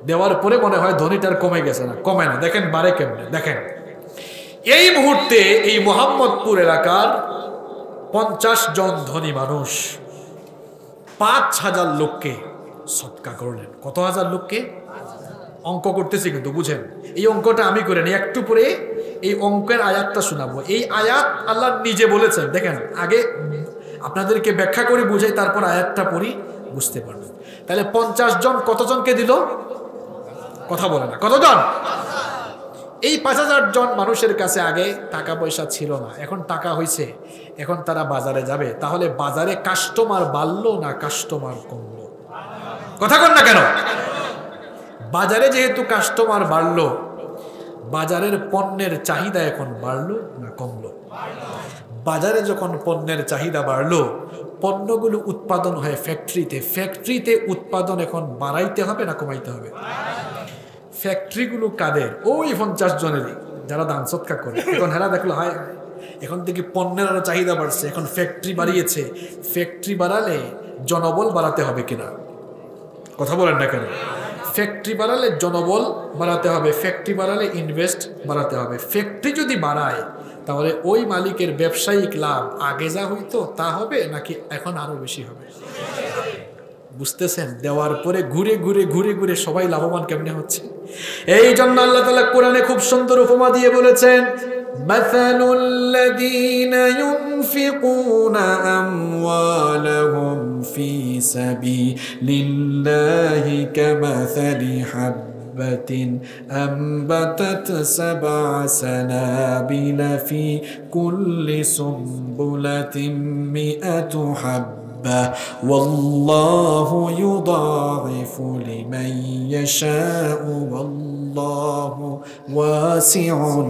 দেওয়ার পরে মনে হয় ধনীটার কমে গেছে, না কমে না। দেখেন বাড়ে কেমনে, দেখেন এই মুহূর্তে এই মোহাম্মদপুর এলাকার 50 জন ধনী মানুষ 5,000 লোককে সৎকা করলেন। কত হাজার লোককে? অঙ্ক করতেছি কিন্তু বুঝেন, এই অঙ্কটা আমি করে নিই। একটু পরে এই অঙ্কের আয়াতটা শোনাবো। এই আয়াত আল্লাহ নিজে বলেছেন। দেখেন আগে আপনাদেরকে ব্যাখ্যা করে বুঝাই, তারপর আয়াতটা পড়ি, বুঝতে পারবেন। তাহলে 50 জন কতজনকে দিল? কথা বলে না, কতজন? এই 5,000 জন মানুষের কাছে আগে টাকা পয়সা ছিল না, এখন টাকা হয়েছে, এখন তারা বাজারে যাবে। তাহলে বাজারে কাস্টমার বাড়লো না কাস্টমার কমলো? কথা কন না কেন? বাজারে যেহেতু কাস্টমার বাড়লো, বাজারের পণ্যের চাহিদা এখন বাড়লো না কমলো? বাজারে যখন পণ্যের চাহিদা বাড়লো, পণ্যগুলো উৎপাদন হয় ফ্যাক্টরিতে, ফ্যাক্টরিতে উৎপাদন এখন বাড়াইতে হবে না কমাইতে হবে? ফ্যাক্টরিগুলো কাদের? ওই 50 জনেরই, যারা দান সৎকা করে। এখন হেরা দেখলো, হায় এখন থেকে পণ্যের আরো চাহিদা বাড়ছে, এখন ফ্যাক্টরি বাড়িয়েছে। ফ্যাক্টরি বাড়ালে জনবল বাড়াতে হবে কিনা? কথা বলেন না কেন? ফ্যাক্টরি বাড়ালে জনবল বাড়াতে হবে, ফ্যাক্টরি বাড়ালে ইনভেস্ট বাড়াতে হবে। ফ্যাক্টরি যদি বাড়ায় তাহলে ওই মালিকের ব্যবসায়িক লাভ আগে যা হইতো তা হবে নাকি এখন আরো বেশি হবে? বুঝতেছেন? দেওয়ার পরে ঘুরে ঘুরে ঘুরে ঘুরে সবাই লাভবান কেমনে হচ্ছে। এই জন্য আল্লাহ তাআলা কোরআনে খুব সুন্দর উপমা দিয়ে বলেছেন, মাসালুল লাযীনা ইউনফিকুনা আমওয়ালাহুম ফি সাবিলিল্লাহি কামাসালি হাববাতিন আমবাতাত সাবআ সানাবিলা ফি কুল্লি সুম্বুলাতিন মিআতু হাব্বা ওয়াল্লাহু ইউদাঈফু লিমান ইয়াশাউ ওয়াল্লাহু ওয়াসিউন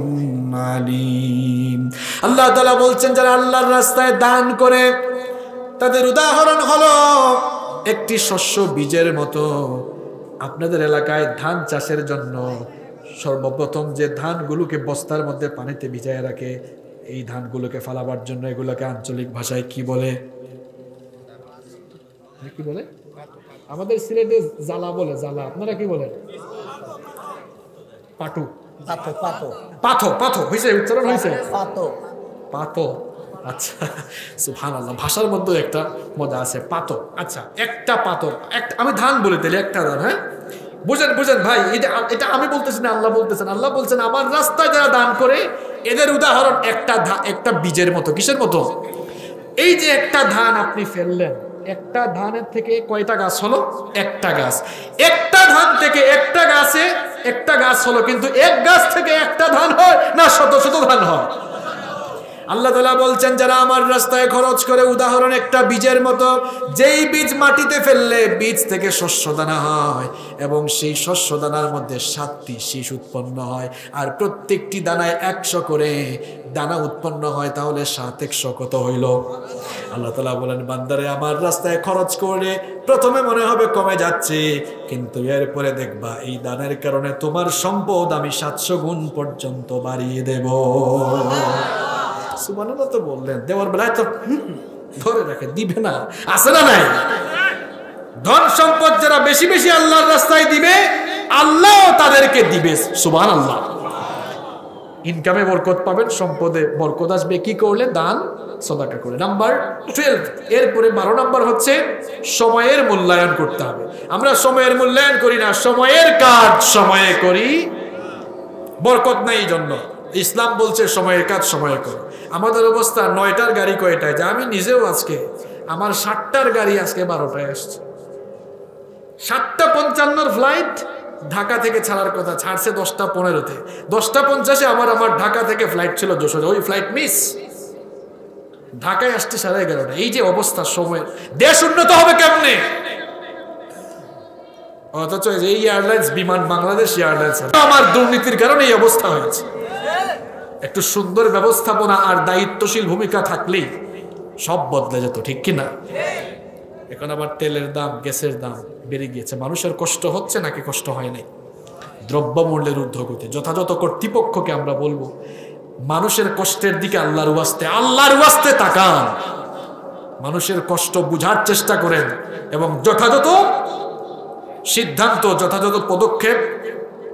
আলীম। আল্লাহ তাআলা বলছেন যারা আল্লাহর রাস্তায় দান করে তাদের উদাহরণ হলো একটি শস্য বীজের মতো। আপনাদের এলাকায় ধান চাষের জন্য সর্বপ্রথম যে ধানগুলোকে বস্তার মধ্যে পানিতে ভিজায় রাখে, এই ধানগুলোকে ফালাবার জন্য এগুলোকে আঞ্চলিক ভাষায় কি বলে? কি বলে? আমাদের সিলেটে জালা বলে, জালা। আপনারা কি বলেন? পাটু। পাথো পাথো হইছে, উচ্চারণ হইছে পাথো পাথো। আচ্ছা, সুবহানাল্লাহ, ভাষার মধ্যে একটা মজা আছে, পাথো। আচ্ছা, একটা পাথো, একটা আমি ধান বলে দিলে একটা ধান। হ্যাঁ, বুঝেন বুঝেন ভাই, এটা আমি বলতেছি না, আল্লাহ বলতেছেন। আল্লাহ বলছেন আমার রাস্তায় যারা দান করে এদের উদাহরণ একটা বীজের মতো। কিসের মতো? এই যে একটা ধান আপনি ফেললেন, একটা ধানের থেকে কয়টা গাছ হলো? একটা গাছ। একটা ধান থেকে একটা গাছে একটা গাছ হলো, কিন্তু এক গাছ থেকে একটা ধান হয় না শত শত ধান হয়? আল্লাহ তাআলা বলছেন যারা আমার রাস্তায় খরচ করে উদাহরণ একটা বীজের মতো, যেই বীজ মাটিতে ফেললে বীজ থেকে শস্য দানা হয় এবং সেই শস্য দানার মধ্যে 7টি শীষ উৎপন্ন হয়, আর প্রত্যেকটি দানায় 100 করে দানা উৎপন্ন হয়। তাহলে 7 100 কত হইল? আল্লাহ তাআলা বলেন বান্দারে আমার রাস্তায় খরচ করলে প্রথমে মনে হবে কমে যাচ্ছে, কিন্তু এরপরে দেখবা এই দানের কারণে তোমার সম্পদ আমি 700 গুণ পর্যন্ত বাড়িয়ে দেব। সুবহানাল্লাহ তো বললেন, দেওয়ার বেলায় তো ধরে রাখে, দিবে না, আছে না নাই? ধন সম্পদ যারা বেশি বেশি আল্লাহর রাস্তায় দিবে, আল্লাহ তাদেরকে দিবে। সুবহানাল্লাহ। ইনকামে বরকত পাবেন, সম্পদে বরকত আসবে। কি করলে? দান সাদাকা করে। নাম্বার 12, এরপরে 12 নাম্বার হচ্ছে সময়ের মূল্যায়ন করতে হবে। আমরা সময়ের মূল্যায়ন করি না, সময়ের কাজ সময়ে করি, বরকত নাই। এই জন্য ইসলাম বলছে সময়ের কাজ সময়ে করো। আমাদের অবস্থা 9টার গাড়ি কয়টায় যায়? আমি নিজেও আজকে আমার 7টার গাড়ি আজকে 12টায় আসছে। 7:55 ফ্লাইট ঢাকা থেকে ছাড়ার কথা, ছাড়ছে 10:15-তে। 10:50-এ আমার ঢাকা থেকে ফ্লাইট ছিল যশোরে, ওই ফ্লাইট মিস। ঢাকায় আসছে 11:30। এই যে অবস্থা সময়ের, দেশ উন্নত হবে কেমনে? অথচ এই এয়ারলাইন্স বিমান বাংলাদেশ এয়ারলাইন্স, আমার দুর্নীতির কারণে এই অবস্থা হয়েছে। একটু সুন্দর ব্যবস্থাপনা আর দায়িত্বশীল ভূমিকা থাকলেই সব বদলে যেত, ঠিক কিনা? এখন আবার তেলের দাম, গ্যাসের দাম বেড়ে গিয়েছে। মানুষের কষ্ট হচ্ছে নাকি কষ্ট হয় নাই? দ্রব্যমূল্যের ঊর্ধ্বগতি। যথাযথ কর্তৃপক্ষকে আমরা বলবো মানুষের কষ্টের দিকে আল্লাহর ওয়াস্তে তাকান, মানুষের কষ্ট বুঝার চেষ্টা করেন এবং যথাযথ সিদ্ধান্ত, যথাযথ পদক্ষেপ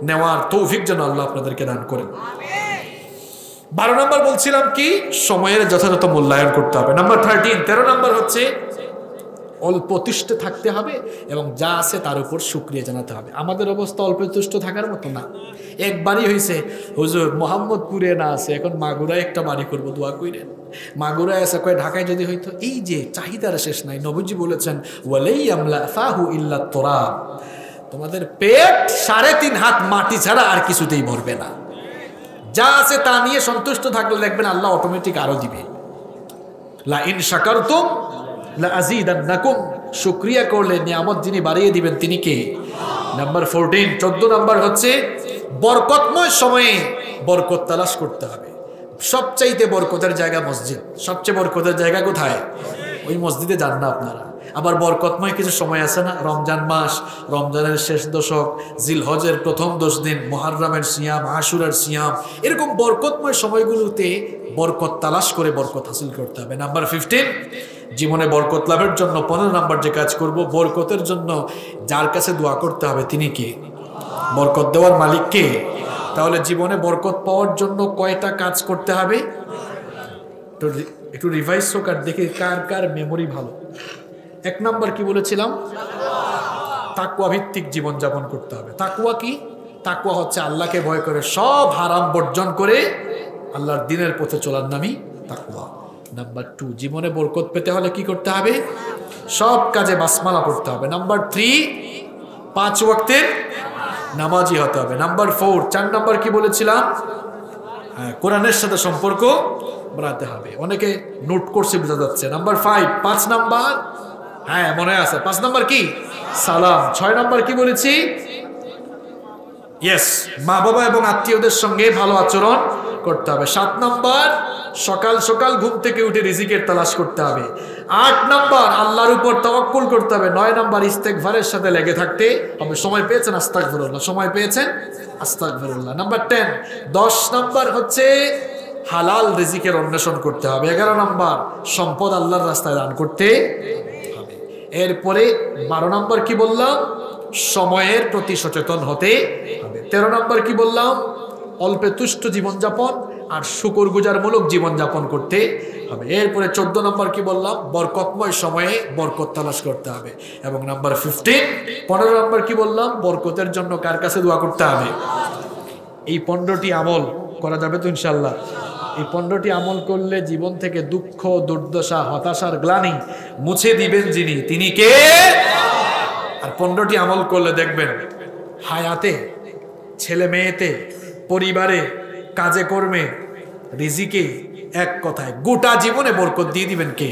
নেওয়ার তৌফিক যেন আল্লাহ আপনাদেরকে দান করেন। 12 নম্বর বলছিলাম কি? সময়ের যথাযথ মূল্যায়ন করতে হবে। নাম্বার 13 নম্বর হচ্ছে অল্পতুষ্ট থাকতে হবে এবং যা আছে তার উপর শুকরিয়া জানাতে হবে। আমাদের অবস্থা অল্পতুষ্ট থাকার মতো না। একবারই হয়েছে হুজুর মোহাম্মদপুরে না আছে, এখন মাগুরায় একটা বাড়ি করবো, দোয়া কইরেন। মাগুরায় আছে, কয় ঢাকায় যদি হইতো। এই যে চাহিদার শেষ নাই। নবীজি বলেছেন ওয়ালাই আমলা ফাহু ইল্লা তুরাব, তোমাদের পেট 3.5 হাত মাটি ছাড়া আর কিছুতেই ভরবে না। যা আছে তা নিয়ে সন্তুষ্ট থাকলে দেখবেন আল্লাহ অটোমেটিক আরো দিবে। লা ইন শাকারতুম লা আযীদান্নাকুম, শুকরিয়া করলে নিয়ামত যিনি বাড়িয়ে দিবেন তিনি কে? নাম্বার 14, 14 নাম্বার হচ্ছে বরকতময় সময়ে বরকত তালাশ করতে হবে। সবচাইতে বরকতের জায়গা মসজিদ। সবচেয়ে বরকতের জায়গা কোথায়? ওই মসজিদে যান না আপনারা? আবার বরকতময় কিছু সময় আছে না, রমজান মাস, রমজানের শেষ দশক, জিলহজের প্রথম 10 দিন, মুহররমের সিয়াম, আশুরার সিয়াম, এরকম বরকতময় সময়গুলোতে বরকত তালাশ করে বরকত হাসিল করতে হবে। নাম্বার 15, জীবনে বরকত লাভের জন্য 15 নাম্বার যে কাজ করব, বরকতের জন্য যার কাছে দোয়া করতে হবে তিনি কে? বরকত দেওয়ার মালিক কে? তাহলে জীবনে বরকত পাওয়ার জন্য কয়টা কাজ করতে হবে? একটু রিভাইজ হোক আর দেখি কার কার মেমোরি ভালো। 1 নাম্বার কি বলেছিলাম? তাকওয়া ভিত্তিক জীবনযাপন করতে হবে। তাকওয়া কি? তাকওয়া হচ্ছে আল্লাহকে ভয় করে সব হারাম বর্জন করে আল্লাহর দ্বীনের পথে চলার নামই তাকওয়া। নাম্বার 2, জীবনে বরকত পেতে হলে কি করতে হবে? সব কাজে বাসমালা পড়তে হবে। নাম্বার 3, 5 ওয়াক্তের নামাজি হতে হবে। নাম্বার 4, 4 নাম্বার কি বলেছিলাম? হ্যাঁ, কোরআনের সাথে সম্পর্ক বাড়াতে হবে। অনেকে নোট করছে, বোঝা যাচ্ছে। নাম্বার 5, 5 নাম্বার, হ্যাঁ মনে আছে, 5 নাম্বার কি? সালাম। 6 নাম্বার কি বলেছি? ইয়েস, মা বাবা এবং আত্মীয়দের সঙ্গে ভালো আচরণ করতে হবে। 7 নাম্বার, সকাল সকাল ঘুম থেকে উঠে রিজিকের তালাশ করতে হবে। 8 নাম্বার, আল্লাহর উপর তাওয়াক্কুল করতে হবে। 9 নাম্বার, ইস্তেগফারের সাথে লেগে থাকতে হবে। সময় পেয়েছেন? আস্তাগফিরুল্লাহ। সময় পেয়েছেন? আস্তাগফিরুল্লাহ। নাম্বার 10 নাম্বার হচ্ছে হালাল রিজিকের অন্বেষণ করতে হবে। 11 নাম্বার, সম্পদ আল্লাহর রাস্তায় দান করতে হবে। এরপরে 12 নাম্বার কি বললাম? সময়ের প্রতি সচেতন হতে হবে। 13 নাম্বার কি বললাম? অল্পে তুষ্ট জীবনযাপন আর শুকরগুজারমূলক জীবনযাপন করতে হবে। এরপরে 14 নম্বর কি বললাম? বরকতময় সময়ে বরকত তালাশ করতে হবে। এবং নাম্বার 15 নম্বর কি বললাম? বরকতের জন্য কার কাছে দোয়া করতে হবে? এই 15টি আমল করা যাবে তো ইনশাল্লাহ? এই 15টি আমল করলে জীবন থেকে দুঃখ, দুর্দশা, হতাশার গ্লানি মুছে দিবেন যিনি, তিনি কে? আর 15টি আমল করলে দেখবেন হায়াতে, ছেলে মেয়েতে, পরিবারে, কাজে কর্মে, রিজিকে, এক কথায় গোটা জীবনে বরকত দিয়ে দিবেন কে?